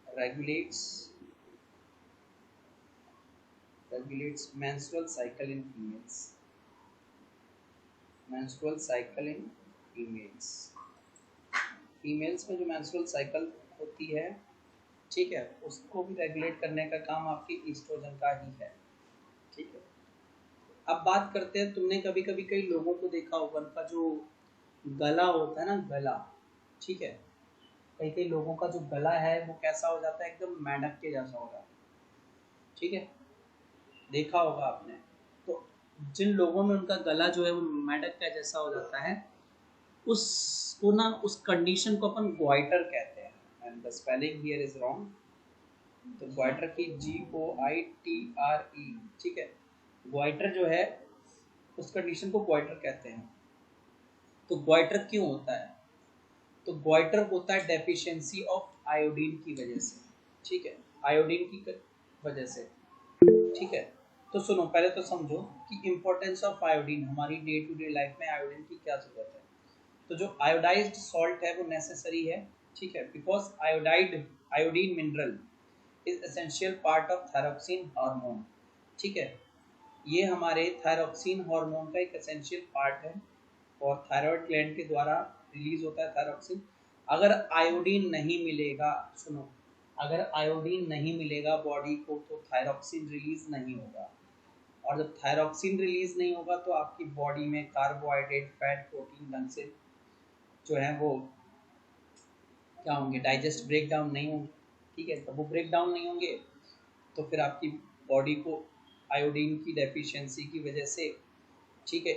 regulates menstrual cycle in females, menstrual cycle in females, females में जो menstrual cycle होती है, ठीक है, उसको भी रेगुलेट करने का काम आपकी ईस्ट्रोजन का ही है, ठीक है। अब बात करते हैं, तुमने कभी कभी कई लोगों को देखा होगा, उनका जो गला होता है ना, गला, ठीक है, कई कई लोगों का जो गला है वो कैसा हो जाता है? एकदम मेंढक के जैसा हो जाता है, ठीक है, देखा होगा आपने। तो जिन लोगों में उनका गला जो है वो मेंढक का जैसा हो जाता है, उसको ना, उस कंडीशन को अपन ग्वाइटर कहते हैं, and the spelling here is wrong. तो ग्वाइटर की GOITRE, ठीक है। ग्वाइटर जो है उस कंडीशन को ग्वाइटर कहते हैं। तो ग्वाइटर क्यों होता है? तो ग्वाइटर होता है डेफिशिएंसी ऑफ आयोडीन की वजह से, ठीक है, आयोडीन की वजह से, ठीक है। तो सुनो, पहले तो समझो कि इम्पोर्टेंस ऑफ आयोडीन, हमारी डे टू डे लाइफ में आयोडीन की क्या जरूरत है। तो जो आयोडाइज्ड सॉल्ट है वो नेसेसरी है, ठीक है, because iodine mineral is essential part of thyroxine hormone, ठीक है। ये हमारे थायरॉक्सिन हार्मोन का एक एसेंशियल पार्ट है और थायराइड ग्लैंड के द्वारा रिलीज होता है थायरॉक्सिन। अगर आयोडीन नहीं मिलेगा, सुनो, अगर आयोडीन नहीं मिलेगा बॉडी को तो थायरॉक्सिन रिलीज नहीं होगा, और जब थायरॉक्सिन रिलीज नहीं होगा तो आपकी बॉडी में कार्बोहाइड्रेट, फैट, प्रोटीन ढंग से जो है वो क्या होंगे? डाइजेस्ट, ब्रेक डाउन नहीं होंगे, ठीक है। तो वो ब्रेक डाउन नहीं होंगे तो फिर आपकी बॉडी को आयोडीन की डेफिशिएंसी की वजह से, ठीक है,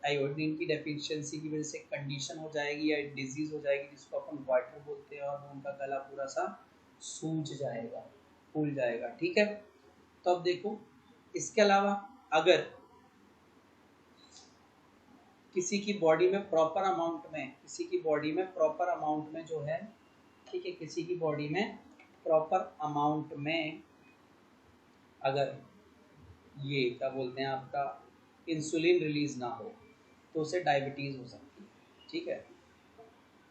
आयोडीन की डेफिशिएंसी की वजह से कंडीशन हो जाएगी या डिजीज हो जाएगी जिसको अपन ग्वाइटर बोलते हैं, और उनका गला पूरा सा सूज जाएगा, फूल जाएगा, ठीक है। तो अब देखो, इसके अलावा अगर किसी की बॉडी में प्रॉपर अमाउंट में, किसी की बॉडी में प्रॉपर अमाउंट में जो है, ठीक है, किसी की बॉडी में प्रॉपर अमाउंट में अगर ये क्या बोलते हैं आपका इंसुलिन रिलीज ना हो तो उसे डायबिटीज़ हो सकती है, ठीक है।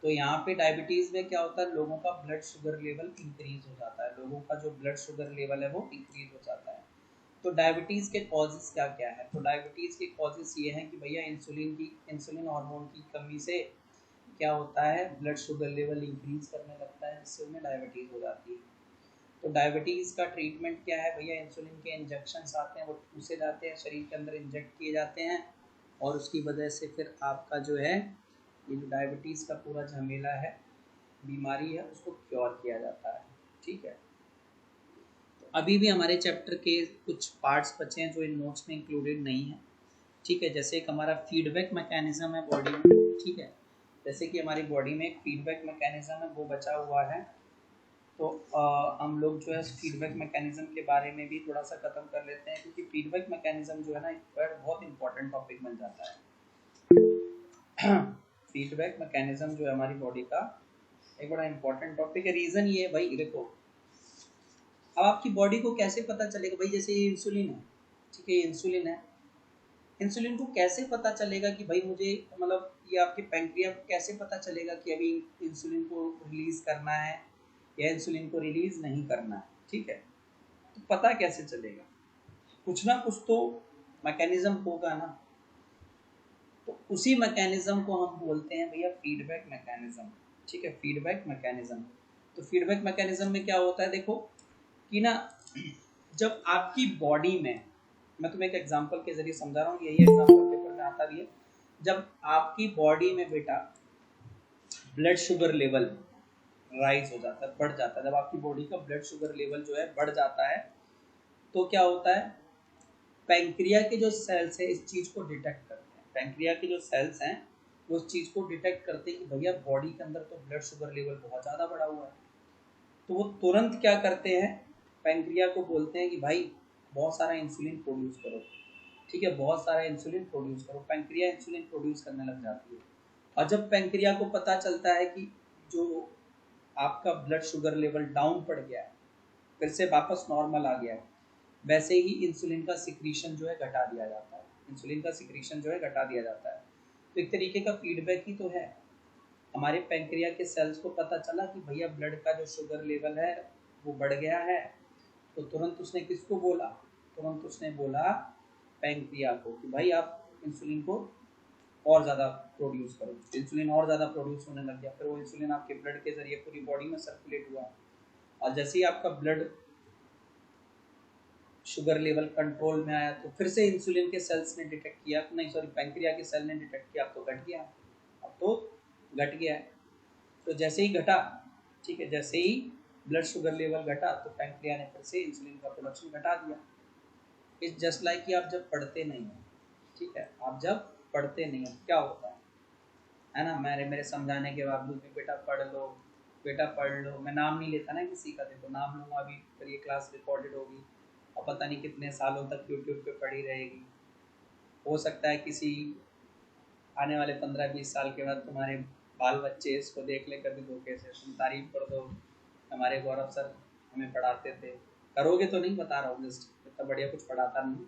तो यहाँ पे डायबिटीज़ में क्या होता है, लोगों का ब्लड शुगर लेवल इंक्रीज हो जाता है, लोगों का जो ब्लड शुगर लेवल है वो इंक्रीज हो जाता है। तो डायबिटीज़ के कॉजेज़ क्या क्या है, तो डायबिटीज़ के कॉजेज़ ये हैं कि भैया इंसुलिन हार्मोन की कमी से क्या होता है, ब्लड शुगर लेवल इंक्रीज करने लगता है, जिससे उन्हें डायबिटीज़ हो जाती है। तो डायबिटीज़ का ट्रीटमेंट क्या है भैया, इंसुलिन के इंजेक्शंस आते हैं, वो ठूसे जाते हैं, शरीर के अंदर इंजेक्ट किए जाते हैं, और उसकी वजह से फिर आपका जो है ये जो डायबिटीज़ का पूरा झमेला है, बीमारी है, उसको क्योर किया जाता है, ठीक है। तो अभी भी हमारे चैप्टर के कुछ पार्ट्स बचे हैं जो इन नोट्स में इंक्लूडेड नहीं है, ठीक है। जैसे एक हमारा फीडबैक मैकेनिज्म है बॉडी में, ठीक है, जैसे कि हमारी बॉडी में एक फीडबैक मैकेनिज्म है वो बचा हुआ है। तो हम लोग जो है फीडबैक मैकेनिज्म के बारे में भी थोड़ा सा खत्म कर लेते हैं, क्योंकि फीडबैक मैकेनिज्म जो है ना एक बहुत इंपॉर्टेंट टॉपिक बन जाता है। फीडबैक मैकेनिज्म जो है हमारी बॉडी का एक बड़ा इंपॉर्टेंट टॉपिक है। रीज़न ये है भाई, देखो अब आपकी बॉडी को कैसे पता चलेगा भाई, जैसे ये इंसुलिन है, ठीक है, ये इंसुलिन है, इंसुलिन को कैसे पता चलेगा कि भाई मुझे, मतलब ये आपके पैंक्रिया को कैसे पता चलेगा कि अभी इंसुलिन को रिलीज करना है या इंसुलिन को रिलीज नहीं करना है, ठीक है। तो पता कैसे चलेगा, कुछ ना कुछ तो मैकेनिज्म होगा ना, तो उसी मैकेनिज्म को हम बोलते हैं भैया फीडबैक मैकेनिज्म, ठीक है, फीडबैक मैकेनिज्म। तो फीडबैक मैकेनिज्म में क्या होता है, देखो कि ना जब आपकी बॉडी में, मैं तुम्हें एक एग्जांपल के जरिए समझा रहा हूँ, यही एग्जांपल पेपर में आता भी है, जब आपकी बॉडी में बेटा ब्लड शुगर लेवल राइज हो जाता है, बढ़ जाता है, जब आपकी बॉडी का ब्लड शुगर लेवल जो है बढ़ जाता है, तो क्या होता है, पैंक्रिया के जो सेल्स है इस चीज़ को डिटेक्ट करते हैं, पैंक्रिया के जो सेल्स हैं वो उस चीज़ को डिटेक्ट करते हैं कि भैया बॉडी के अंदर तो ब्लड शुगर लेवल बहुत ज़्यादा बढ़ा हुआ है। तो वो तुरंत क्या करते हैं, पैंक्रिया को बोलते हैं कि भाई बहुत सारा इंसुलिन प्रोड्यूस करो, ठीक है, बहुत सारा इंसुलिन प्रोड्यूस करो, पैंक्रिया इंसुलिन प्रोड्यूस करने लग जाती है। और जब पैंक्रिया को पता चलता है कि जो आपका ब्लड शुगर लेवल डाउन पड़ गया है, फिर से वापस नॉर्मल आ गया है, वैसे ही इंसुलिन का सिक्रीशन जो है घटा दिया जाता है, इंसुलिन का सिक्रीशन जो है घटा दिया जाता है। तो एक तरीके का फीडबैक ही तो है, हमारे पैंक्रिया के सेल्स को पता चला कि भैया ब्लड का जो शुगर लेवल है वो बढ़ गया है, तो तुरंत उसने किसको बोला, तुरंत उसने बोला पैंक्रिया को कि भाई आप इंसुलिन को और ज़्यादा प्रोड्यूस करो, इंसुलिन और ज़्यादा प्रोड्यूस होने लग गया, फिर वो इंसुलिन आपके ब्लड के जरिए पूरी बॉडी में सर्कुलेट हुआ, और जैसे ही आपका ब्लड शुगर लेवल कंट्रोल में आया तो फिर से इंसुलिन के सेल्स ने डिटेक्ट किया, नहीं सॉरी पैंक्रिया के सेल ने डिटेक्ट किया, अब तो घट गया, अब तो घट गया है। तो जैसे ही घटा, ठीक है, जैसे ही ब्लड शुगर लेवल घटा तो पैंक्रिया ने फिर से इंसुलिन का प्रोडक्शन घटा दिया। इट्स जस्ट लाइक कि आप जब पढ़ते नहीं हो, ठीक है, आप जब पढ़ते नहीं हो क्या होता है ना, मेरे समझाने के बावजूद भी बेटा पढ़ लो, बेटा पढ़ लो, मैं नाम नहीं लेता ना किसी का, देखो नाम लूँगा अभी फिर ये क्लास रिकॉर्डेड होगी और पता नहीं कितने सालों तक यूट्यूब पे पड़ी रहेगी। हो सकता है किसी आने वाले 15-20 साल के बाद तुम्हारे बाल बच्चे इसको देख ले कभी धोखे से, तुम तारीफ कर दो हमारे गौरव सर हमें पढ़ाते थे, करोगे तो नहीं बता रहा हूँ, जस्ट इतना बढ़िया कुछ पढ़ाता नहीं,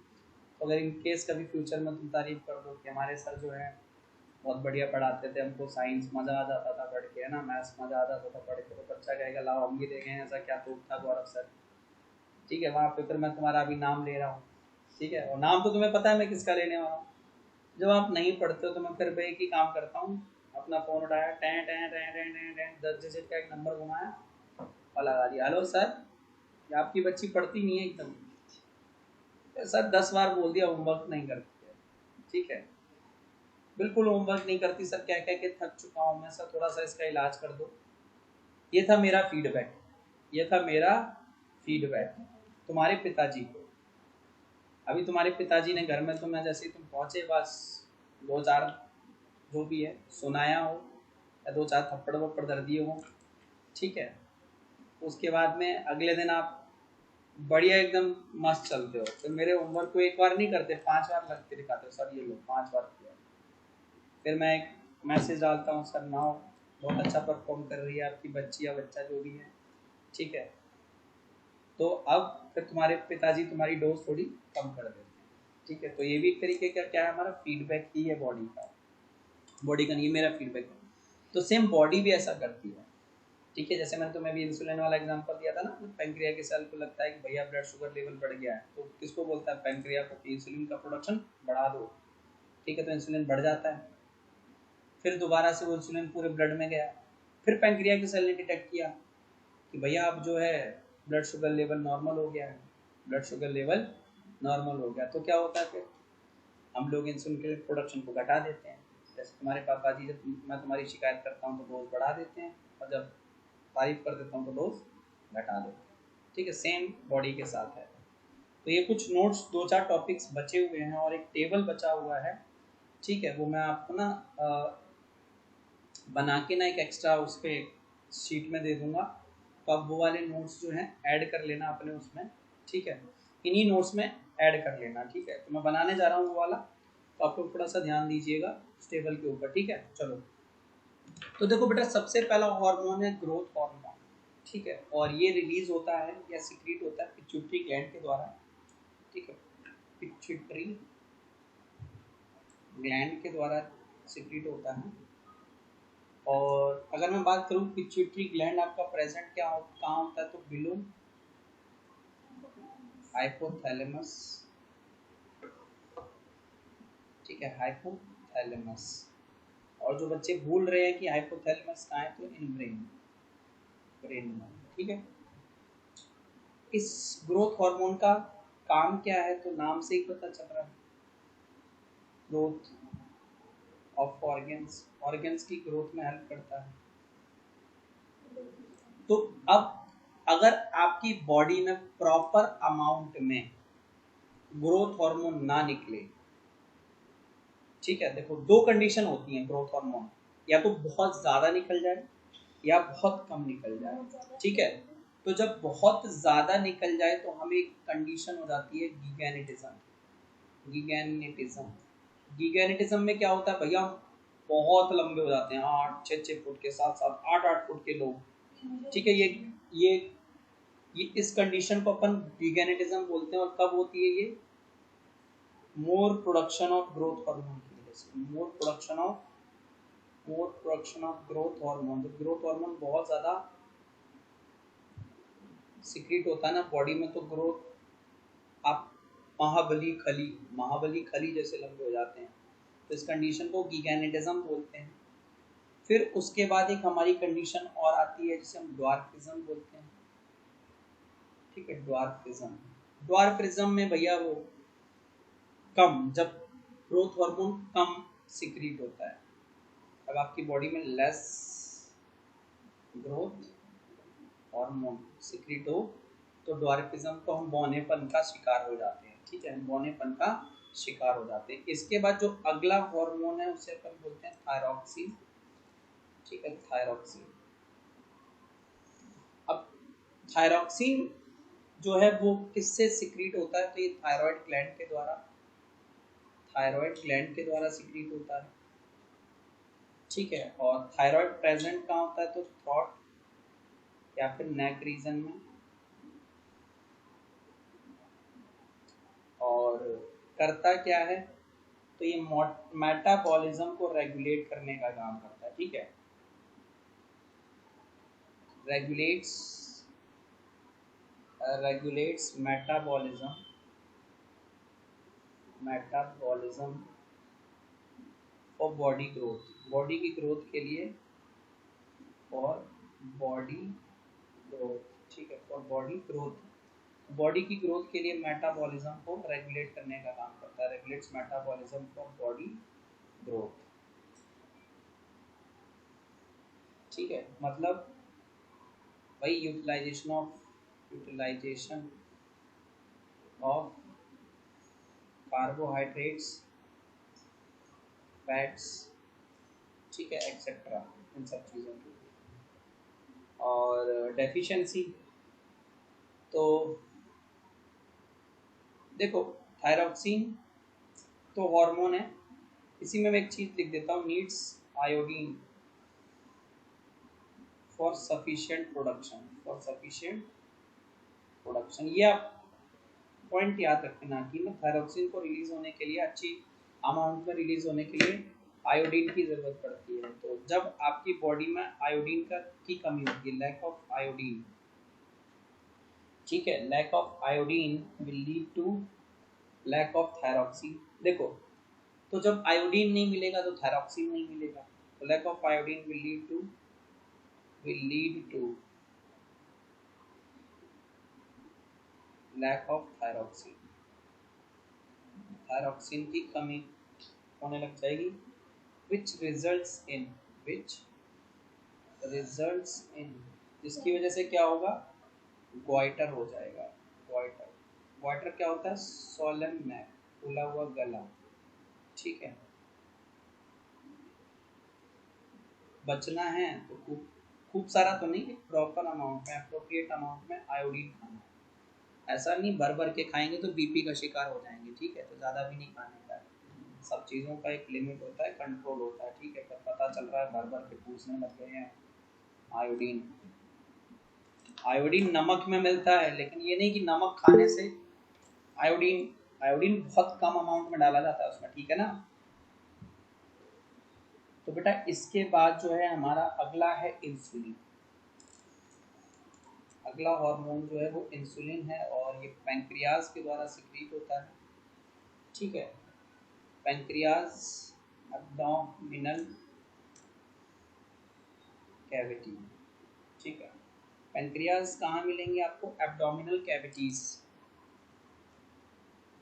तो अगर इन केस कभी फ्यूचर में तुम तारीफ कर दो कि हमारे सर जो है बहुत बढ़िया पढ़ाते थे, हमको साइंस मज़ा आ जाता था पढ़ के, है ना, मैथ्स मज़ा आ जाता था पढ़ के, तो बच्चा कहेगा लाओ हम भी देखें ऐसा क्या प्रूफ था गौरव सर, ठीक है, वहाँ पे फिर मैं तुम्हारा अभी नाम ले रहा हूँ, ठीक है, और नाम तो तुम्हें पता है मैं किसका लेने वाला हूँ। जब आप नहीं पढ़ते हो तो मैं फिर एक ही काम करता हूँ, अपना फ़ोन उठाया, टें टें टें टें टें टें 10 डिजिट का एक नंबर घुमाया और लगा दिया, हेलो सर, ये आपकी बच्ची पढ़ती नहीं है एकदम, सर 10 बार बोल दिया होमवर्क नहीं करती है, ठीक है, बिल्कुल होमवर्क नहीं करती सर, कह कह के थक चुका हूँ मैं सर, थोड़ा सा इसका इलाज कर दो। ये था मेरा फीडबैक, ये था मेरा फीडबैक तुम्हारे पिताजी को। अभी तुम्हारे पिताजी ने घर में तुम्हें जैसे ही तुम पहुँचे बस 2-4 जो भी है सुनाया हो या 2-4 थप्पड़ वप्पड़ दर दिए हो, ठीक है, उसके बाद में अगले दिन आप बढ़िया एकदम मस्त चलते हो, तो मेरे होमवर्क को एक बार नहीं करते 5 बार लग के दिखाते हो, सर ये लो 5 बार किया, फिर मैं एक मैसेज डालता हूँ, सर नाउ बहुत अच्छा परफॉर्म कर रही है आपकी बच्ची या बच्चा जो भी है, ठीक है, तो अब फिर तुम्हारे पिताजी तुम्हारी डोज थोड़ी कम कर देते हैं, ठीक है, तो ये भी एक तरीके का क्या है, हमारा फीडबैक ही है बॉडी का नहीं, मेरा फीडबैक है। तो सेम बॉडी भी ऐसा करती है, ठीक है। जैसे मैंने तुम्हें भी इंसुलिन वाला एग्जांपल दिया था ना, पैंक्रिया के सेल को लगता है कि भैया ब्लड शुगर लेवल बढ़ गया है, तो किसको बोलता है, पैंक्रिया को, इंसुलिन का प्रोडक्शन बढ़ा दो, ठीक है। तो इंसुलिन बढ़ जाता है, फिर दोबारा से वो इंसुलिन पूरे ब्लड में गया, फिर पैंक्रिया के सेल ने डिटेक्ट किया कि भैया अब जो है ब्लड शुगर लेवल नॉर्मल हो गया है, ब्लड शुगर लेवल नॉर्मल हो गया। तो क्या होता है, फिर हम लोग इंसुलिन के प्रोडक्शन को घटा देते हैं। जैसे तुम्हारे पापा जी, जब मैं तुम्हारी शिकायत करता हूँ तो डोज बढ़ा देते हैं, और जब तारीफ कर देता हूँ तो डोज घटा देते हैं, ठीक है। सेम बॉडी के साथ है। तो ये कुछ नोट्स, 2-4 टॉपिक्स बचे हुए हैं और एक टेबल बचा हुआ है, ठीक है। वो मैं आपको ना बना के ना एक एक्स्ट्रा उस पर शीट में दे दूंगा, तो आप वो वाले नोट्स जो हैं ऐड कर लेना अपने उसमें, ठीक है। इन्हीं नोट्स में ऐड कर लेना, ठीक है। तो मैं बनाने जा रहा हूँ वो वाला, तो आप लोग थोड़ा सा ध्यान दीजिएगा उस टेबल के ऊपर, ठीक है। चलो, तो देखो बेटा, सबसे पहला हार्मोन है ग्रोथ हार्मोन, ठीक है। और ये रिलीज होता है या सिक्रीट होता है पिट्यूटरी ग्लैंड के द्वारा, ठीक है। पिट्यूटरी ग्लैंड के द्वारा सिक्रीट होता है। और अगर मैं बात करूं पिट्यूटरी ग्लैंड आपका प्रेजेंट कहाँ होता है, तो बिलो हाइपोथैलेमस, ठीक है, हाइपोथैलेमस। और जो बच्चे भूल रहे हैं कि हाइपोथैलेमस कहाँ है, तो इन ब्रेन में, ठीक है। इस ग्रोथ हार्मोन का काम क्या है, तो नाम से ही पता चल रहा है, ग्रोथ ऑफ ऑर्गन्स की ग्रोथ में हेल्प करता है। तो अब अगर आपकी बॉडी में प्रॉपर अमाउंट में ग्रोथ हार्मोन ना निकले, ठीक है, देखो 2 कंडीशन होती हैं ग्रोथ हार्मोन, या तो बहुत ज्यादा निकल जाए या बहुत कम निकल जाए, ठीक है। तो जब बहुत ज्यादा निकल जाए तो हमें एक कंडीशन हो जाती है गिगैनिटिज्म। गिगैनिटिज्म में क्या होता है भैया, बहुत लंबे हो जाते हैं, 8-6 फुट के, 7-7 8-8 फुट के लोग, ठीक है। ये इस कंडीशन को अपन गिगैनिटिज्म बोलते हैं। और कब होती है ये, मोर प्रोडक्शन ऑफ ग्रोथ हार्मोन की वजह से, मोर प्रोडक्शन ऑफ ग्रोथ हार्मोन। जब ग्रोथ हार्मोन बहुत ज्यादा सिक्रीट होता है ना बॉडी में, तो ग्रोथ आप महाबली खली जैसे लंबे हो जाते हैं। तो इस कंडीशन को गिगैनिटिज्म बोलते हैं। फिर उसके बाद एक हमारी कंडीशन और आती है जिसे हम ड्वार्फिज्म बोलते हैं, ठीक है। ड्वार्फिज्म में भैया वो कम, जब ग्रोथ हार्मोन कम सिक्रीट होता है, अब आपकी बॉडी में लेस ग्रोथ हार्मोन सिक्रीट हो, तो ड्वार्फिज्म को हम बौनेपन का शिकार हो जाते हैं, ठीक है। हम बौनेपन का शिकार हो जाते हैं। इसके बाद जो अगला हार्मोन है उसे अपन बोलते हैं थायरॉक्सिन, ठीक है, थायरॉक्सिन। अब थायरॉक्सिन जो है वो किससे सिक्रीट होता है, तो ये थायराइड ग्लैंड के द्वारा सिक्रीट होता है, ठीक है। और थायराइड प्रेजेंट कहाँ होता है, तो थ्रोट या फिर नेक रीजन में। और करता क्या है, तो ये मेटाबॉलिज्म को रेगुलेट करने का काम करता है, ठीक है। Regulates metabolism for body growth, body की ग्रोथ के लिए, फॉर बॉडी ग्रोथ, ठीक है, फॉर बॉडी की ग्रोथ के लिए मेटाबॉलिज्म को रेगुलेट करने का काम करता है, regulates metabolism for body growth, ठीक है। मतलब वही यूटिलाइजेशन ऑफ कार्बोहाइड्रेट्स, फैट्स, ठीक है, एक्सेट्रा, इन सब चीज़ों की। और डेफिशिएंसी, तो देखो थायरॉक्सिन तो हार्मोन है, इसी में मैं एक चीज़ लिख देता हूँ, needs iodine for sufficient production, ये आप पॉइंट याद रखना कि ना थायरोक्सिन को रिलीज होने के लिए, अच्छी अमाउंट में रिलीज होने के लिए आयोडीन की जरूरत पड़ती है। तो जब आपकी बॉडी में आयोडीन की कमी होगी, लैक ऑफ आयोडीन, ठीक है, lack of iodine will lead to lack of thyroxine. देखो, तो जब आयोडीन नहीं मिलेगा तो थायरोक्सिन नहीं मिलेगा, तो lack of iodine will lead to lack of thyroxine. Thyroxine की कमी होने लग जाएगी, which results in जिसकी वजह से क्या होगा, ग्वाइटर हो जाएगा। ग्वाइटर क्या होता है, सोलन नेक, फूला हुआ गला, ठीक है। बचना है तो खूब सारा तो नहीं, प्रॉपर अमाउंट में, अप्रोप्रिएट अमाउंट में आयोडीन खाना है। ऐसा नहीं भर भर के खाएंगे तो बीपी का शिकार हो जाएंगे, ठीक है। तो ज़्यादा भी नहीं खाने का, सब चीज़ों का एक लिमिट होता है, कंट्रोल होता है, ठीक है। पर पता चल रहा है भर भर के पूछने लग गए हैं। आयोडीन नमक में मिलता है, लेकिन ये नहीं कि नमक खाने से आयोडीन बहुत कम अमाउंट में डाला जाता है उसमें, ठीक है ना। तो बेटा इसके बाद जो है हमारा अगला है इंसुलिन। अगला हार्मोन जो है वो इंसुलिन है, और ये पैंक्रियाज के द्वारा सिक्रीट होता है, ठीक है। पैंक्रियाज एब्डोमिनल कैविटी, ठीक है। पैंक्रियाज कहाँ मिलेंगे आपको, एब्डोमिनल कैविटीज।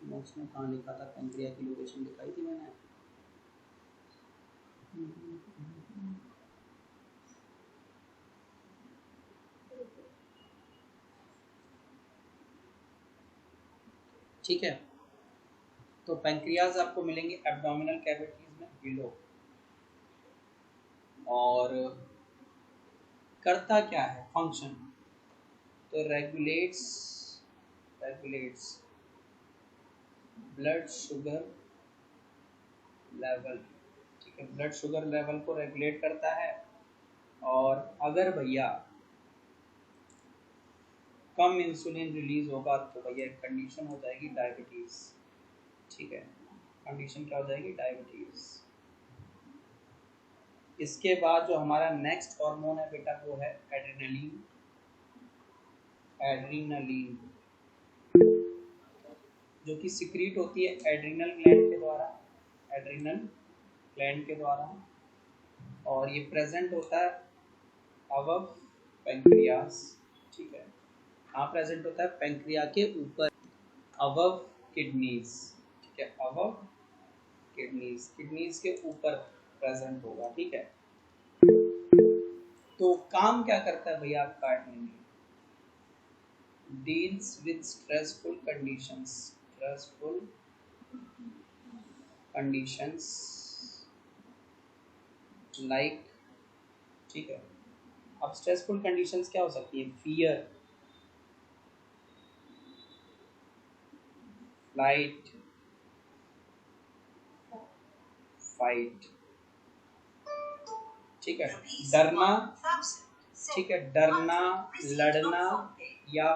नोट्स में कहाँ लिखा था, पैंक्रिया की लोकेशन दिखाई थी मैंने। ठीक है, तो पैंक्रियाज आपको मिलेंगे एब्डोमिनल कैविटीज में बिलो। और करता क्या है, फंक्शन, तो रेगुलेट्स ब्लड शुगर लेवल, ठीक है। ब्लड शुगर लेवल को रेगुलेट करता है। और अगर भैया कम इंसुलिन रिलीज होगा तो भैया एक कंडीशन हो जाएगी डायबिटीज, ठीक है। कंडीशन क्या हो जाएगी, डायबिटीज। इसके बाद जो हमारा नेक्स्ट हार्मोन है बेटा वो है एड्रेनलिन। जो कि सिक्रीट होती है एड्रिनल ग्लैंड के द्वारा, और ये प्रेजेंट होता है अबव पैंक्रियास, ठीक है। कहाँ प्रेजेंट होता है, पैंक्रिया के ऊपर, अबव किडनीज, ठीक है। अबव किडनीज के ऊपर प्रेजेंट होगा, ठीक है। तो काम क्या करता है भैया आपका adrenaline, deals with stressful conditions like, ठीक है। अब स्ट्रेसफुल कंडीशंस क्या हो सकती है, फियर, फ्लाइट, फाइट, ठीक है। डरना, ठीक है, डरना, लड़ना या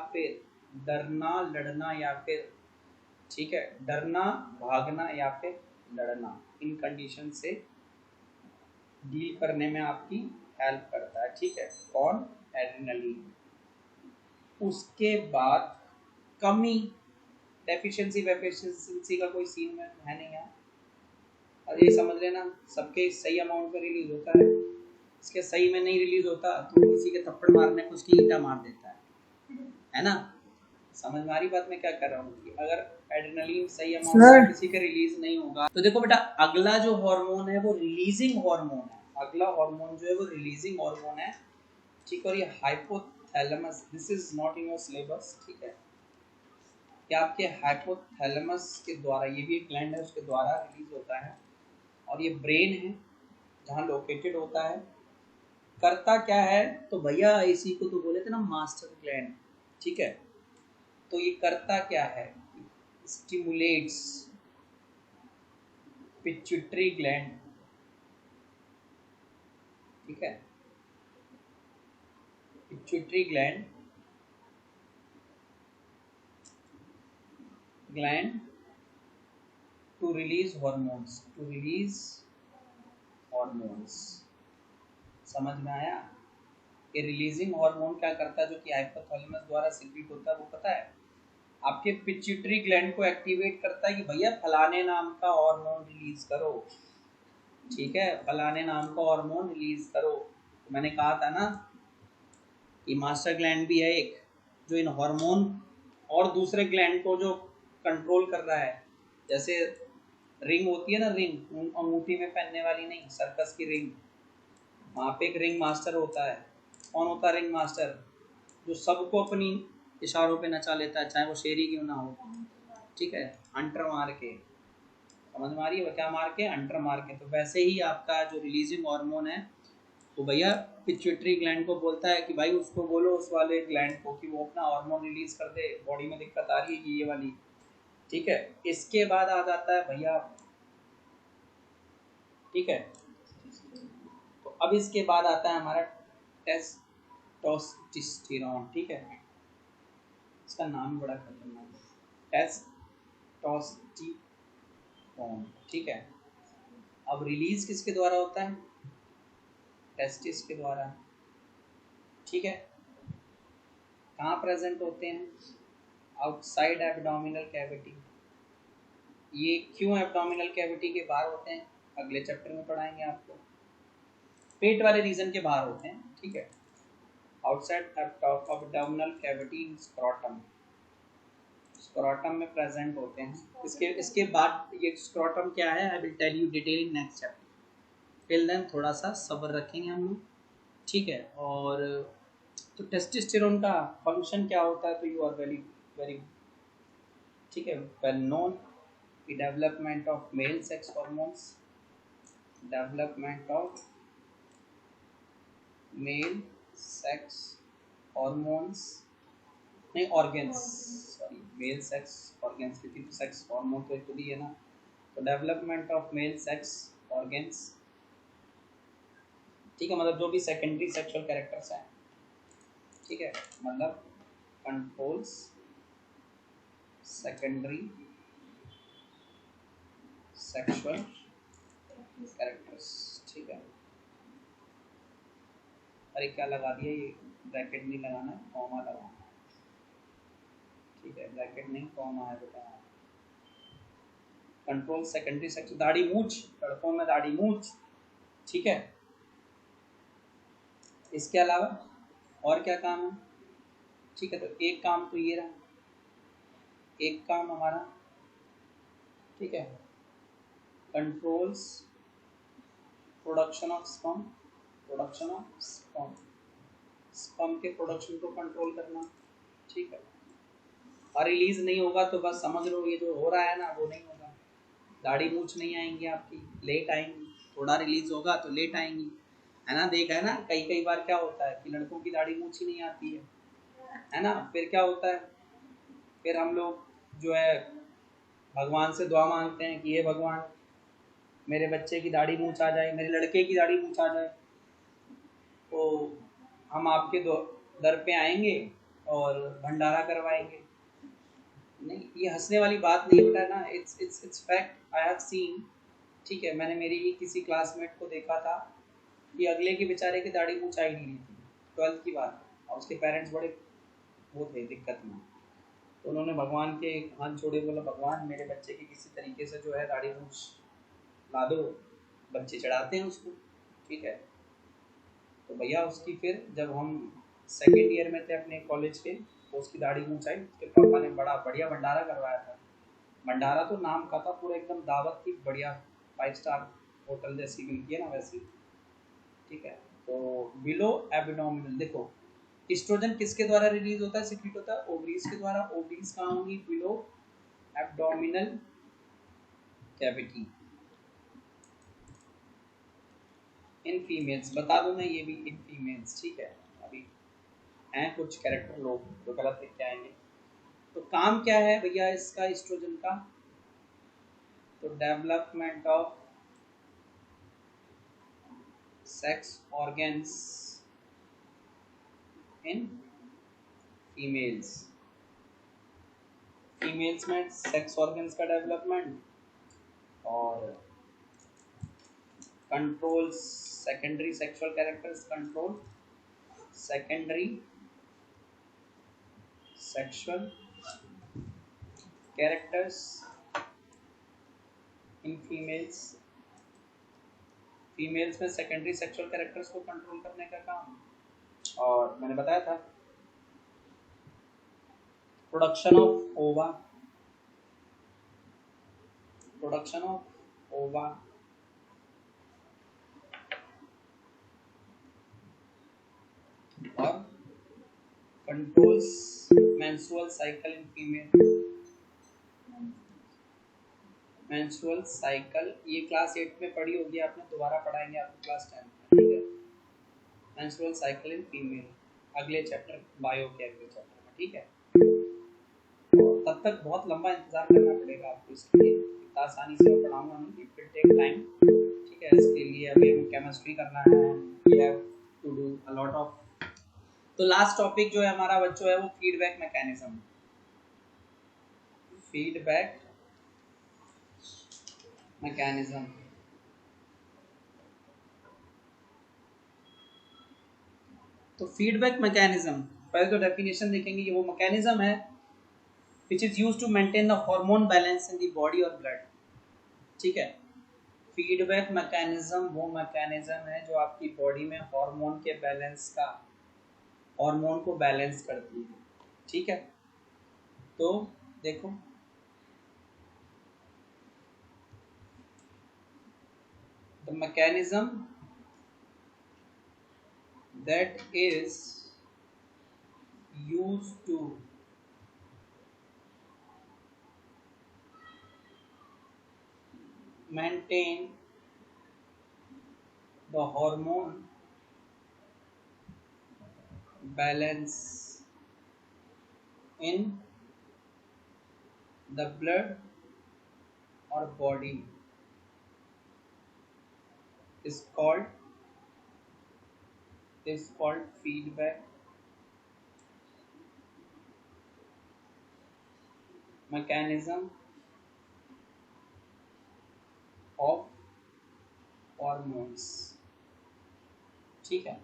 फिर ठीक है, डरना, भागना या फिर लड़ना, इन कंडीशन से डील करने में आपकी हेल्प करता है, ठीक है। कौन, एड्रेनलिन। उसके बाद कमी, डेफिशिएंसी का कोई सीन में है नहीं यार, और ये समझ लेना सबके सही अमाउंट में रिलीज होता है, इसके सही में नहीं रिलीज होता तो किसी के थप्पड़ मारने को उसकी ईंटा मार देता है ना। समझ में आ रही बात मैं क्या कर रहा हूँ, कि अगर एड्रेनलिन सही अमाउंट में किसी का रिलीज नहीं होगा तो देखो बेटा अगला जो हार्मोन है वो रिलीजिंग हार्मोन है। अगला हार्मोन जो है वो रिलीजिंग हार्मोन है, ठीक। और ये hypothalamus, this is not in your syllabus, ठीक है। कि आपके हाइपोथैलेमस के द्वारा, ये भी एक ग्लैंड है, उसके द्वारा रिलीज होता है, और ये ब्रेन है जहाँ लोकेटेड होता है। करता क्या है, तो भैया इसी को तो बोले थे ना मास्टर ग्लैंड, ठीक है। तो ये करता क्या है, स्टिमुलेट्स पिट्यूटरी ग्लैंड, ठीक है। Pituitary gland gland to release hormones, समझ में आया? ये रिलीजिंग हार्मोन क्या करता है जो कि हाइपोथैलेमस द्वारा सिक्रीट होता है, वो पता है? आपके पिट्यूटरी ग्लैंड को एक्टिवेट करता है कि भैया फलाने नाम का हार्मोन रिलीज करो, ठीक है, फलाने नाम का हार्मोन रिलीज करो। तो मैंने कहा था ना कि मास्टर ग्लैंड भी है एक जो इन हार्मोन और दूसरे ग्लैंड को जो कंट्रोल कर रहा है। जैसे रिंग होती है ना, रिंग अंगूठी में पहनने वाली नहीं, सर्कस की रिंग, वहाँ पे एक रिंग मास्टर होता है। कौन होता है रिंग मास्टर? जो सबको अपनी इशारों पे नचा लेता है, चाहे वो शेरी क्यों ना हो, ठीक है, अंटर मार के। समझ में आ रही है? क्या मार के? अंटर मार के। तो वैसे ही आपका जो रिलीजिंग हार्मोन है वो भैया पिट्यूटरी ग्लैंड को बोलता है कि भाई उसको बोलो, उस वाले ग्लैंड को, कि वो अपना हार्मोन रिलीज कर दे, बॉडी में दिक्कत आ रही है ये वाली, ठीक है। इसके बाद आ जाता है भैया, ठीक है, तो अब इसके बाद आता है हमारा टेस्टोस्टेरोन, ठीक है, इसका नाम बड़ा खतरनाक है, टेस्टोस्टेरोन, ठीक है। अब रिलीज किसके द्वारा होता है? टेस्टिस के द्वारा, ठीक है। कहाँ प्रेजेंट होते हैं? Outside abdominal cavity. ये क्यों एब्डोमिनल कैविटी के बाहर होते हैं अगले चैप्टर में पढ़ाएंगे आपको। पेट वाले रीजन के बाहर होते हैं, ठीक है। Outside abdominal cavity in scrotum, scrotum में प्रेजेंट होते हैं। इसके बाद ये स्क्रोटम क्या है, I will tell you detail in next chapter. Till then थोड़ा सा सब्र रखेंगे हम लोग, ठीक है। और तो टेस्टोस्टेरोन का फंक्शन क्या होता है, तो यू आर वेरी वेरी, ठीक है, वेल नोन कि development of male sex hormones, development of male sex hormones, नहीं organs, sorry, male sex organs, क्योंकि तो सेक्स हार्मोन तो खुद ही है ना। तो development of male sex organs, ठीक है, मतलब जो भी सेकेंडरी सेक्सुअल कैरेक्टर्स हैं, ठीक है, मतलब कंट्रोल्स सेकेंडरी सेक्सुअल कैरेक्टर्स, ठीक है। अरे क्या लगा दिया, ये ब्रैकेट नहीं लगाना, कॉमा लगाना, ठीक है, ब्रैकेट नहीं कॉमा है बेटा। कंट्रोल सेकेंडरी सेक्सुअल, दाढ़ी मूछ, लड़कों में दाढ़ी मूछ, ठीक है। इसके अलावा और क्या काम है, ठीक है, तो एक काम तो ये रहा, एक काम हमारा, ठीक है, controls production of sperm, production of sperm, sperm के प्रोडक्शन को कंट्रोल करना, ठीक है। और रिलीज नहीं होगा तो बस समझ लो ये जो हो रहा है ना वो नहीं होगा, दाढ़ी मूछ नहीं आएंगी आपकी, लेट आएंगी, थोड़ा रिलीज होगा तो लेट आएंगी, है ना। देखा है ना, कई कई बार क्या होता है कि लड़कों की दाढ़ी मूछ ही नहीं आती है ना। फिर क्या होता है, फिर हम लोग जो है भगवान से दुआ मांगते हैं कि ये भगवान मेरे बच्चे की दाढ़ी मूछ आ जाए, मेरे लड़के की दाढ़ी मूछ आ जाए, तो हम आपके दर पे आएंगे और भंडारा करवाएंगे। नहीं, ये हंसने वाली बात नहीं बेटा ना, it's fact, I have seen, ठीक है। मैंने मेरी ही किसी क्लासमेट को देखा था कि अगले के बेचारे की दाढ़ी मूछ आ ही नहीं रही थी, 12th की बात, और उसके पेरेंट्स बड़े वो थे दिक्कत में, तो उन्होंने भगवान के हाथ जोड़े, बोला भगवान मेरे बच्चे की किसी तरीके से जो है दाढ़ी मूछ ला दो। बच्चे चढ़ाते हैं उसको, ठीक है। तो भैया उसकी फिर जब हम सेकेंड ईयर में थे अपने कॉलेज के, तो उसकी दाढ़ी मूछ आई, उसके पापा ने बड़ा बढ़िया भंडारा करवाया था। भंडारा तो नाम का था पूरा, एकदम दावत थी बढ़िया, 5 स्टार होटल जैसी मिलती है ना वैसी, ठीक है। तो बिलो एब्डोमिनल, देखो एस्ट्रोजन किसके द्वारा रिलीज होता है, सिक्रीट होता है ओवरीज के द्वारा। ओवरीज कहाँ होंगी, below abdominal cavity in females, बता दूं मैं ये भी इन फीमेल्स, ठीक है। अभी हैं कुछ कैरेक्टर लोग जो गलत लिख के आएंगे। तो काम क्या है भैया इसका एस्ट्रोजन का, तो development of sex organs in females, females में सेक्स ऑर्गन्स का डेवलपमेंट और control secondary sexual characters, control secondary sexual characters in females. Females में सेकेंडरी सेक्सुअल कैरेक्टर्स को कंट्रोल करने का काम। और मैंने बताया था production of ova, production of ova, और controls menstrual cycle in female. Menstrual cycle ये क्लास 8 में पढ़ी होगी आपने, दोबारा पढ़ाएंगे आपको क्लास 10 में, ठीक है। मेंस्ट्रुअल साइकिल इन फीमेल अगले चैप्टर, बायो के अगले चैप्टर में, ठीक है। तब तक बहुत लंबा इंतजार करना पड़ेगा आपको, इसके लिए इतना आसानी से मैं पढ़ाऊंगा नहीं, इट विल टेक टाइम, ठीक है। इसके लिए अभी हमें केमिस्ट्री करना है, we have to do a lot of. तो लास्ट टॉपिक जो है हमारा बच्चों है वो फीडबैक मैकेनिज्म। Feedback mechanism. तो फीडबैक मैकेनिज्म पहले तो डेफिनेशन देखेंगे, ये वो मैकेनिज्म है which is used to maintain the hormone balance in the body or blood, ठीक है। फीडबैक मैकेनिज्म वो मैकेनिज्म है जो आपकी बॉडी में हार्मोन के बैलेंस का, हार्मोन को बैलेंस करती है, ठीक है। तो देखो the mechanism that is used to maintain the hormone balance in the blood or body is called feedback mechanism of hormones, ठीक है।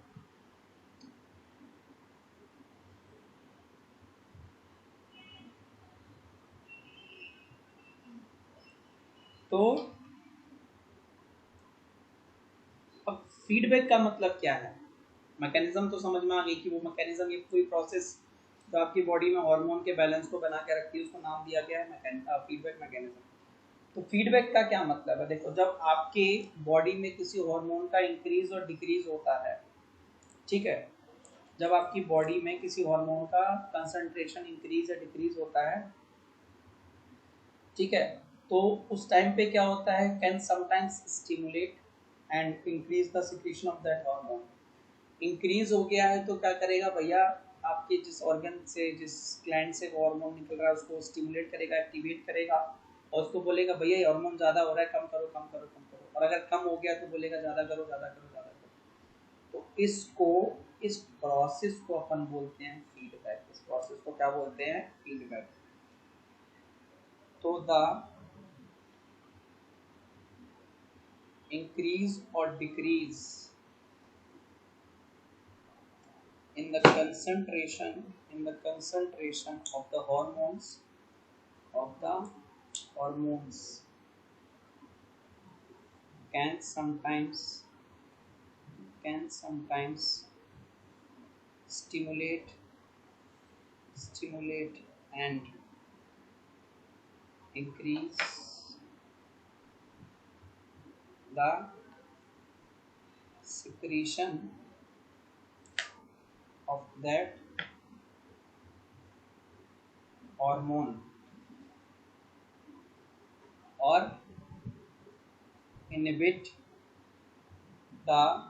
तो अब फीडबैक का मतलब क्या है? मैकेनिज्म तो समझ में आ गई कि वो मैकेनिज्म, ये कोई प्रोसेस जो आपकी बॉडी में हार्मोन के बैलेंस को बना के रखती है, उसको नाम दिया गया है फीडबैक मैकेनिज्म। तो फीडबैक का क्या मतलब है? देखो, जब आपके बॉडी में किसी हार्मोन का इंक्रीज और डिक्रीज होता है, ठीक है, जब आपकी बॉडी में किसी हार्मोन का कंसंट्रेशन इंक्रीज या डिक्रीज होता है, ठीक है, तो उस टाइम पे क्या होता है, can sometimes stimulate and increase the secretion of that hormone. Increase हो गया है तो क्या करेगा भैया, आपके जिस ऑर्गन से, जिस ग्लैंड से वो हार्मोन निकल रहा है उसको स्टिमुलेट करेगा, एक्टिवेट करेगा, और उसको बोलेगा भैया ये हार्मोन ज़्यादा हो रहा है, कम करो कम करो कम करो। और अगर कम हो गया तो बोलेगा ज़्यादा करो ज़्यादा करो ज़्यादा करो। तो इस प्रोसेस को अपन बोलते हैं फीडबैक। इस प्रोसेस को क्या बोलते हैं? फीडबैक। तो द इंक्रीज और decrease in the concentration of the hormones can sometimes stimulate and increase the secretion of that hormone or inhibit the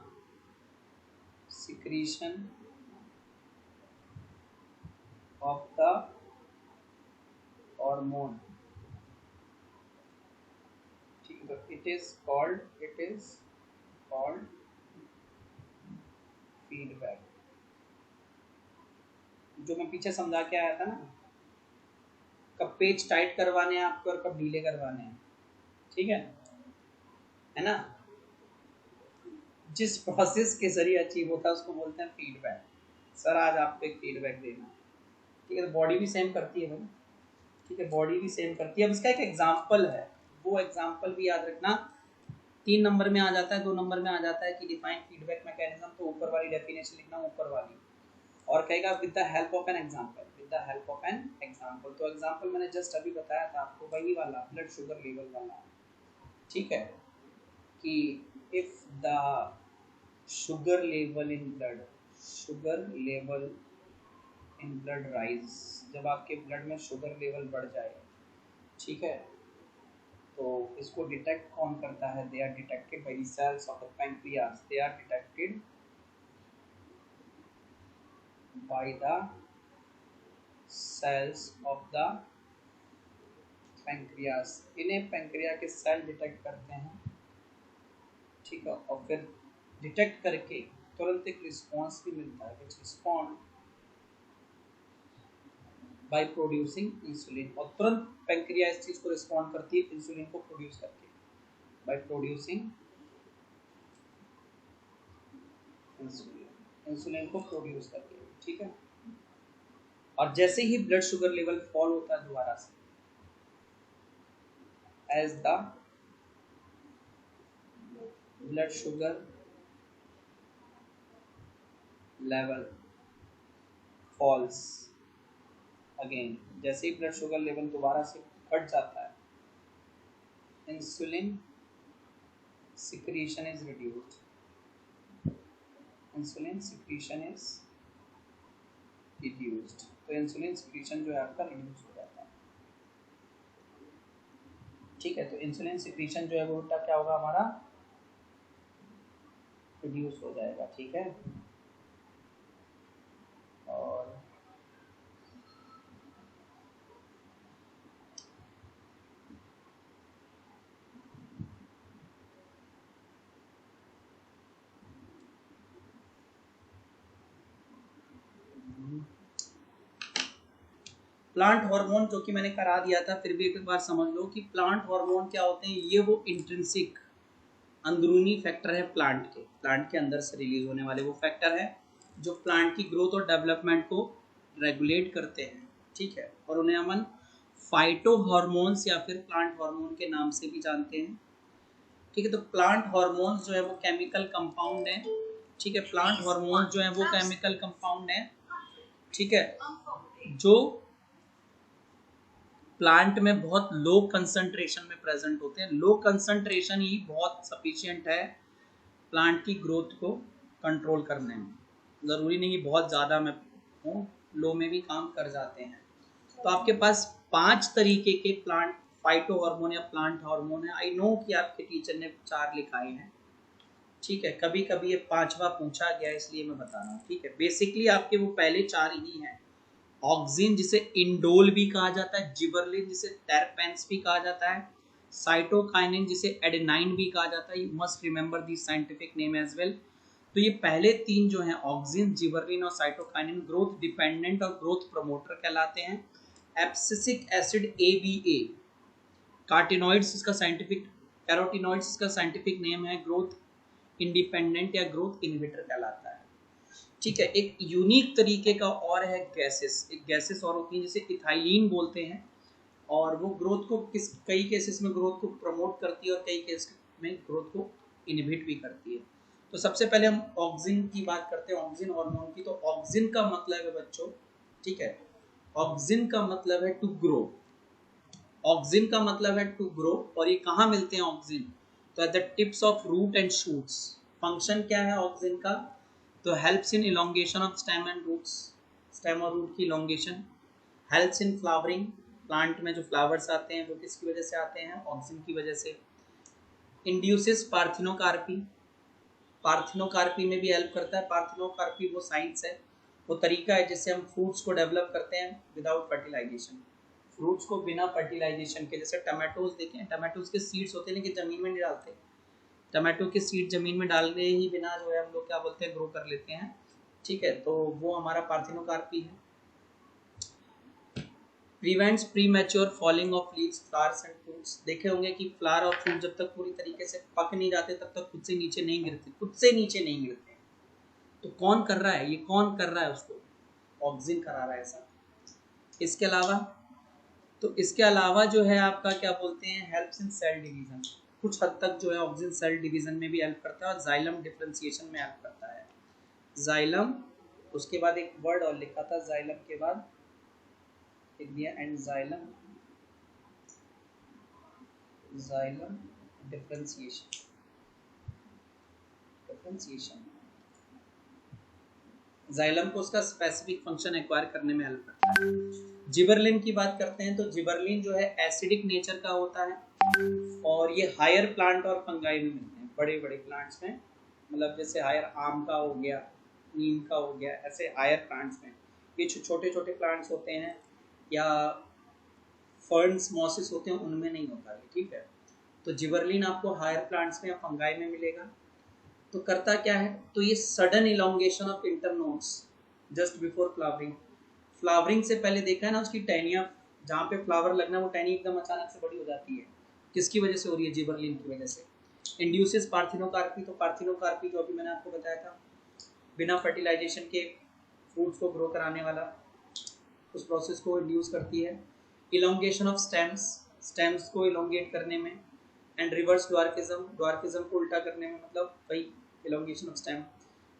secretion of the hormone, it is called feedback। जो मैं पीछे समझा के आया था ना, कब पेज टाइट करवाने हैं आपको और कब ढीले करवाने हैं, ठीक है ना। जिस प्रोसेस के जरिए अचीव होता है उसको बोलते हैं फीडबैक। सर आज आपको एक फीडबैक देना, ठीक है। तो बॉडी भी सेम करती है भाई, ठीक है, बॉडी भी सेम करती है। अब इसका एक एग्जाम्पल है, वो एग्जाम्पल भी याद रखना। 3 नंबर में आ जाता है, 2 नंबर में आ जाता है कि डिफाइन फीडबैक मैकेनिज्म, तो ऊपर वाली डेफिनेशन लिखना, ऊपर वाली, और कहेगा with the help of an example, with the help of an example. तो एग्जांपल मैंने जस्ट अभी बताया था आपको, वही वाला ब्लड शुगर लेवल वाला, ठीक है, कि if the sugar level in blood, sugar level in blood rise, जब आपके ब्लड में शुगर लेवल बढ़ जाए, ठीक है, तो इसको डिटेक्ट कौन करता है? They are detected by the cells of the pancreas, they are detected by the cells of the pancreas. इन्हें पैंक्रिया के सेल डिटेक्ट करते हैं, ठीक है, और फिर डिटेक्ट करके तुरंत एक रिस्पॉन्स भी मिलता है, विच रिस्पॉन्ड बाय प्रोड्यूसिंग इंसुलिन, और तुरंत पैंक्रिया इस चीज को रिस्पॉन्ड करती है इंसुलिन को प्रोड्यूस करके, बाय प्रोड्यूसिंग इंसुलिन, इंसुलिन को प्रोड्यूस करके, ठीक है। और जैसे ही ब्लड शुगर लेवल फॉल होता है दोबारा से, as the blood sugar level falls again, जैसे ही ब्लड शुगर लेवल दोबारा से घट जाता है, insulin secretion is reduced, insulin secretion is reduced. तो इंसुलिन सिक्रीशन जो है आपका रिड्यूस हो जाता है, ठीक है। तो इंसुलिन सिक्रीशन जो है वो क्या होगा हमारा, रिड्यूस हो जाएगा, ठीक है। और प्लांट हार्मोन जो कि मैंने करा दिया था, फिर भी एक बार समझ लो कि प्लांट हार्मोन क्या होते हैं। ये वो इंट्रिंसिक अंदरूनी फैक्टर है प्लांट के अंदर से रिलीज होने वाले वो फैक्टर है जो प्लांट की ग्रोथ और डेवलपमेंट को रेगुलेट करते हैं, ठीक है। और उन्हें हम फाइटो हार्मोन्स या फिर प्लांट हार्मोन के नाम से भी जानते हैं, ठीक है। तो प्लांट हार्मोन्स जो है वो केमिकल कंपाउंड है, ठीक है। प्लांट हार्मोन्स जो है वो केमिकल कंपाउंड है, ठीक है, जो प्लांट में बहुत लो कंसंट्रेशन में प्रेजेंट होते हैं। लो कंसंट्रेशन ही बहुत सफिशिएंट है प्लांट की ग्रोथ को कंट्रोल करने में, ज़रूरी नहीं बहुत ज़्यादा में हो, लो में भी काम कर जाते हैं। तो आपके पास 5 तरीके के प्लांट फाइटो हार्मोन या प्लांट हार्मोन है। आई नो कि आपके टीचर ने 4 लिखाए हैं, ठीक है, कभी कभी ये 5वां पूछा गया इसलिए मैं बता रहा हूँ, ठीक है। बेसिकली आपके वो पहले 4 ही हैं। ऑक्सिन जिसे इंडोल भी कहा जाता है, जिबरलिन जिसे टेरपेंस भी कहा जाता है, साइटोकाइनिन जिसे एडेनाइन भी कहा जाता है। You must remember this scientific name as well. तो ये पहले 3 जो हैं ऑक्सिन, जिबरलिन और साइटोकाइनिन ग्रोथ डिपेंडेंट और ग्रोथ प्रमोटर कहलाते हैं। एब्सिसिक एसिड ABA, कार्टिनॉइड्स इसका साइंटिफिक, कैरोटिनॉइड्स इसका साइंटिफिक नेम है, ग्रोथ इंडिपेंडेंट या ग्रोथ इनहिबिटर कहलाता है, ठीक है। एक यूनिक तरीके का और है गैसेस, एक गैसेस और होती है जिसे इथाइलिन बोलते हैं, और वो ग्रोथ को कई केसेस में ग्रोथ को प्रमोट करती है और कई केस में ग्रोथ को इनहिबिट भी करती है। तो सबसे पहले हम ऑक्सिन की बात करते हैं, ऑक्सिन हार्मोन की। तो ऑक्सिन का मतलब है बच्चों, ठीक है, ऑक्सिन का मतलब है टू ग्रो, ऑक्सिन का मतलब है टू ग्रो। और ये कहाँ मिलते हैं ऑक्सिन? तो at the tips of root and shoots. Function क्या है ऑक्सिन का? तो helps in elongation of stem and roots, stem और रूट की elongation. Helps in flowering, plant में जो फ्लावर्स आते हैं वो किसकी वजह से आते हैं? ऑक्सिन की वजह से। इंड्यूसेस पार्थिनोकार्पी, पार्थिनोकार्पी में भी हेल्प करता है। पार्थिनोकार्पी वो साइंस है, वो तरीका है जिससे हम फ्रूट्स को डेवलप करते हैं विदाउट फर्टिलाइजेशन, फ्रूट्स को बिना फर्टिलाइजेशन के। जैसे टमाटोज देखें, टमाटोज के सीड्स होते हैं लेकिन ज़मीन में नहीं डालते, टमाटो के सीड ज़मीन में डालने ही बिना जो है हम लोग क्या बोलते हैं, ग्रो कर लेते हैं, ठीक है। तो वो हमारा पार्थिनोकार्पी है। Prevents premature falling of leaves, flowers and fruits. देखे होंगे कि फ्लावर और फ्रूट जब तक पूरी तरीके से पक नहीं जाते तब तक खुद से नीचे नहीं गिरते, खुद से नीचे नहीं गिरते। तो कौन कर रहा है, ये कौन कर रहा है उसको, ऑक्सिन करा रहा है ऐसा। इसके अलावा इसके अलावा जो है आपका क्या बोलते हैं, हेल्प्स इन सेल डिवीजन। कुछ हद तक जो है ऑक्सिन सेल डिवीजन में भी हेल्प करता है और जाइलम डिफरेंशिएशन में हेल्प करता है। जाइलम, उसके बाद एक वर्ड और लिखा था जाइलम के बाद, लिख दिया एंजाइलम, जाइलम डिफरेंशिएशन, जाइलम को उसका स्पेसिफिक फंक्शन एक्वायर करने में हेल्प करता है। जिबरलिन की बात करते हैं तो जिबरलिन जो है एसिडिक नेचर का होता है और ये हायर प्लांट और फंगाई में मिलते हैं, बड़े बड़े प्लांट्स में, मतलब जैसे हायर आम का हो गया, नीम का हो गया, ऐसे हायर प्लांट्स में। ये छोटे छोटे प्लांट्स होते हैं या फर्न्स मॉसेस होते हैं, उनमें नहीं होता है, ठीक है। तो जिबरलिन आपको हायर प्लांट्स में या फंगाई में मिलेगा। तो करता क्या है, तो ये sudden elongation of internodes just before flowering. Flowering से पहले देखा है ना, उसकी टहनियाँ जहाँ पे फ्लावर लगना, वो टहनी एकदम अचानक से बड़ी हो जाती है। किसकी वजह से हो रही है, जिबरलिन की वजह से। इंड्यूसेस पार्थिनोकार्पी, तो पार्थिनोकार्पी जो अभी मैंने आपको बताया था, बिना फर्टिलाइजेशन के फ्रूट्स को ग्रो कराने वाला, उस प्रोसेस को इंड्यूस करती है। इलोंगेशन ऑफ स्टेम्स, स्टेम्स को इलोंगेट करने में। एंड रिवर्स ड्वार्फिज्म, ड्वार्फिज्म को उल्टा करने में, मतलब वही elongation of stem.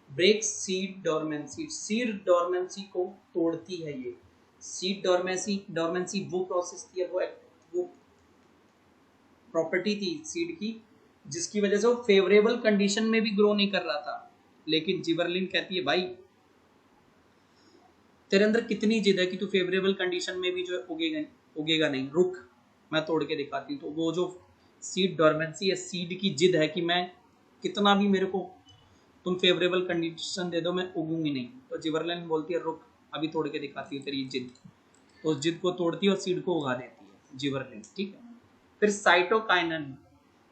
Break seed dormancy, seed dormancy को तोड़ती है ये। सीड डोरमेंसी वो प्रोसेस थी, वो प्रॉपर्टी थी सीड की, जिसकी वजह से वो फेवरेबल कंडीशन में भी ग्रो नहीं कर रहा था। लेकिन जिबरलिन कहती है भाई तेरे अंदर कितनी जिद है कि तू फेवरेबल कंडीशन में भी जो उगेगा नहीं, रुक मैं तोड़ के दिखाती हूँ। तो वो जो सीड डोरमेंसी है, सीड की जिद है कि मैं कितना भी मेरे को तुम फेवरेबल कंडीशन दे दो, मैं उगूंगी नहीं। तो जिबरलिन बोलती है रुक अभी तोड़ के दिखाती हूँ तेरी जिद। तो उस जिद को तोड़ती है और सीड को उगा देती है जिबरलिन, ठीक है। फिर साइटोकाइनिन,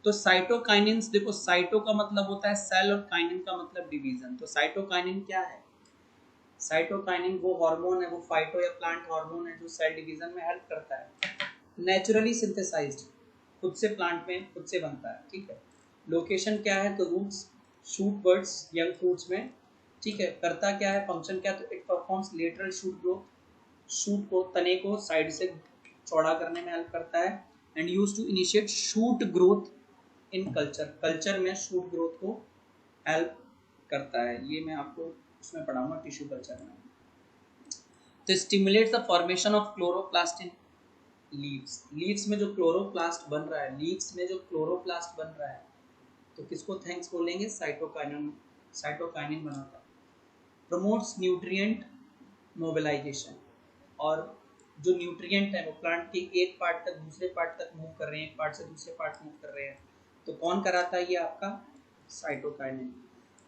तो साइटोकाइनिन्स देखो, साइटो का मतलब होता है सेल और काइनिन का मतलब डिवीजन। तो साइटोकाइनिन क्या है, साइटोकाइनिन वो हार्मोन है, वो फाइटो या प्लांट हार्मोन है जो सेल डिवीजन में हेल्प करता है। नेचुरली सिंथेसाइज्ड, खुद से प्लांट में खुद से बनता है, ठीक है। लोकेशन क्या है, तो roots, shoot buds, young fruits में, ठीक है। करता क्या है, फंक्शन क्या है, तो it performs lateral shoot growth, shoot को, तने को साइड से चौड़ा करने में हेल्प करता है। And use to initiate shoot growth in culture, culture में शूट ग्रोथ को हेल्प करता है। ये मैं आपको उसमें पढ़ाऊंगा टिश्यू कल्चर में। तो stimulates the formation of chloroplast in leaves, leaves में जो क्लोरोप्लास्ट बन रहा है, लीव्स में जो क्लोरोप्लास्ट बन रहा है, तो किसको थैंक्स बोलेंगे, साइटोकाइनिन, साइटोकाइनिन बनाता है। प्रमोट्स न्यूट्रिएंट मोबिलाइजेशन, और जो न्यूट्रिएंट है वो प्लांट के एक पार्ट तक दूसरे पार्ट तक मूव कर रहे हैं, एक पार्ट से दूसरे पार्ट मूव कर रहे हैं, तो कौन कराता है, ये आपका साइटोकाइनिन।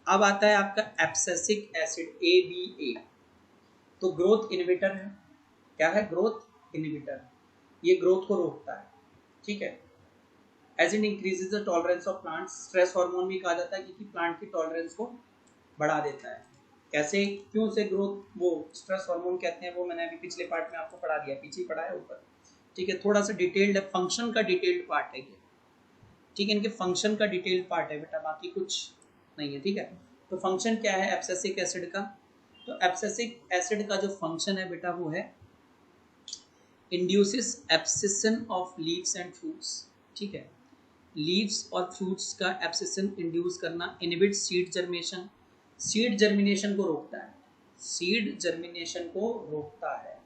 अब आता है आपका एब्सिसिक एसिड ABA, तो ग्रोथ इनहिबिटर है। क्या है, ग्रोथ इनहिबिटर, ये ग्रोथ को रोकता है, ठीक है। As it increases the tolerance of plants, stress hormone भी कहा जाता है क्योंकि प्लांट की टॉलरेंस को बढ़ा देता है। कैसे, क्यों से ग्रोथ, वो स्ट्रेस हार्मोन कहते हैं, वो मैंने अभी पिछले पार्ट में आपको पढ़ा दिया, पीछे पढ़ा है ऊपर, ठीक है। थोड़ा सा डिटेल्ड है, फंक्शन का डिटेल्ड पार्ट है ये, ठीक है। इनके फंक्शन का डिटेल्ड पार्ट है बेटा, बाकी कुछ नहीं है, ठीक है। तो फंक्शन क्या है एब्सिसिक एसिड का, तो एब्सिसिक एसिड का जो फंक्शन है बेटा वो है induces abscission of leaves and fruits, ठीक है। लीव्स और फ्रूट्स का एब्सिशन इंड्यूस करना, inhibit seed germination, seed germination को रोकता है, सीड जर्मिनेशन को रोकता है,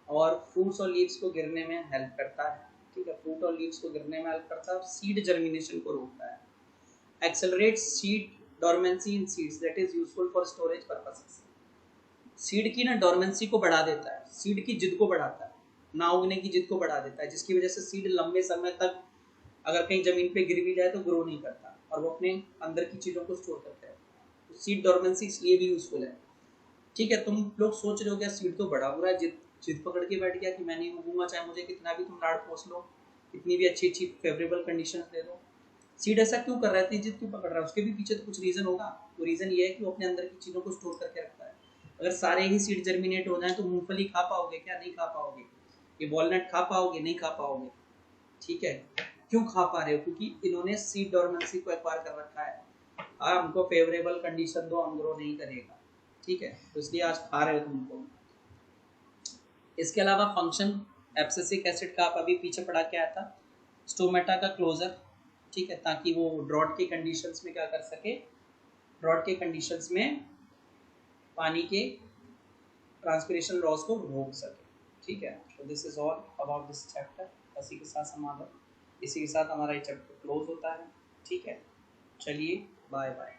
और फ्रूट्स और लीव्स को गिरने में हेल्प करता है, ठीक है। फ्रूट और लीव्स को गिरने में हेल्प करता है, सीड जर्मिनेशन को रोकता है। Accelerate seed dormancy in seeds, that is useful for storage purposes, seed की ना डोरमेंसी को बढ़ा देता है, सीड की जिद को बढ़ाता है, ना उगने की जिद को बढ़ा देता है, जिसकी वजह से सीड लंबे समय तक अगर कहीं जमीन पे गिर भी जाए तो ग्रो नहीं करता और वो अपने अंदर की चीज़ों को स्टोर करता है। तो सीड डोरमेंसी इसलिए भी यूजफुल है, ठीक है। तुम लोग सोच रहे हो क्या सीड तो बड़ा बुरा है, जिद पकड़ के बैठ गया कि मैं नहीं उगूंगा, चाहे मुझे कितना भी तुम लाड़ पोस लो, कितनी भी अच्छी अच्छी फेवरेबल कंडीशन दे दो। सीड ऐसा क्यों कर रहा है, जिद क्यों पकड़ रहा है, उसके भी पीछे तो कुछ रीज़न होगा। वो रीज़न ये है कि वो अपने अंदर की चीज़ों को स्टोर करके रखता है। अगर सारे ही सीड जर्मिनेट हो जाए तो मूंगफली खा पाओगे क्या, नहीं खा पाओगे। ये वॉलनट खा पाओगे? नहीं खा पाओगे, ठीक है। क्यों खा पा रहे हो? क्योंकि इन्होंने सीड डोरमेंसी को एक्वायर कर रखा है। हमको फेवरेबल कंडीशन दो, हम ग्रो नहीं करेगा, ठीक है, तो इसलिए आज खा रहे हो तुमको। इसके अलावा फंक्शन एब्सिसिक एसिड का आप अभी पीछे पढ़ा के आया था, स्टोमेटा का क्लोजर, ठीक है, ताकि वो ड्रॉट के कंडीशंस में क्या कर सके, ड्रॉट के कंडीशंस में पानी के ट्रांसपिरेशन लॉस को रोक सके, ठीक है। तो this is all about this chapter. इसी के साथ हमारा ये चैप्टर क्लोज होता है, ठीक है। चलिए बाय बाय।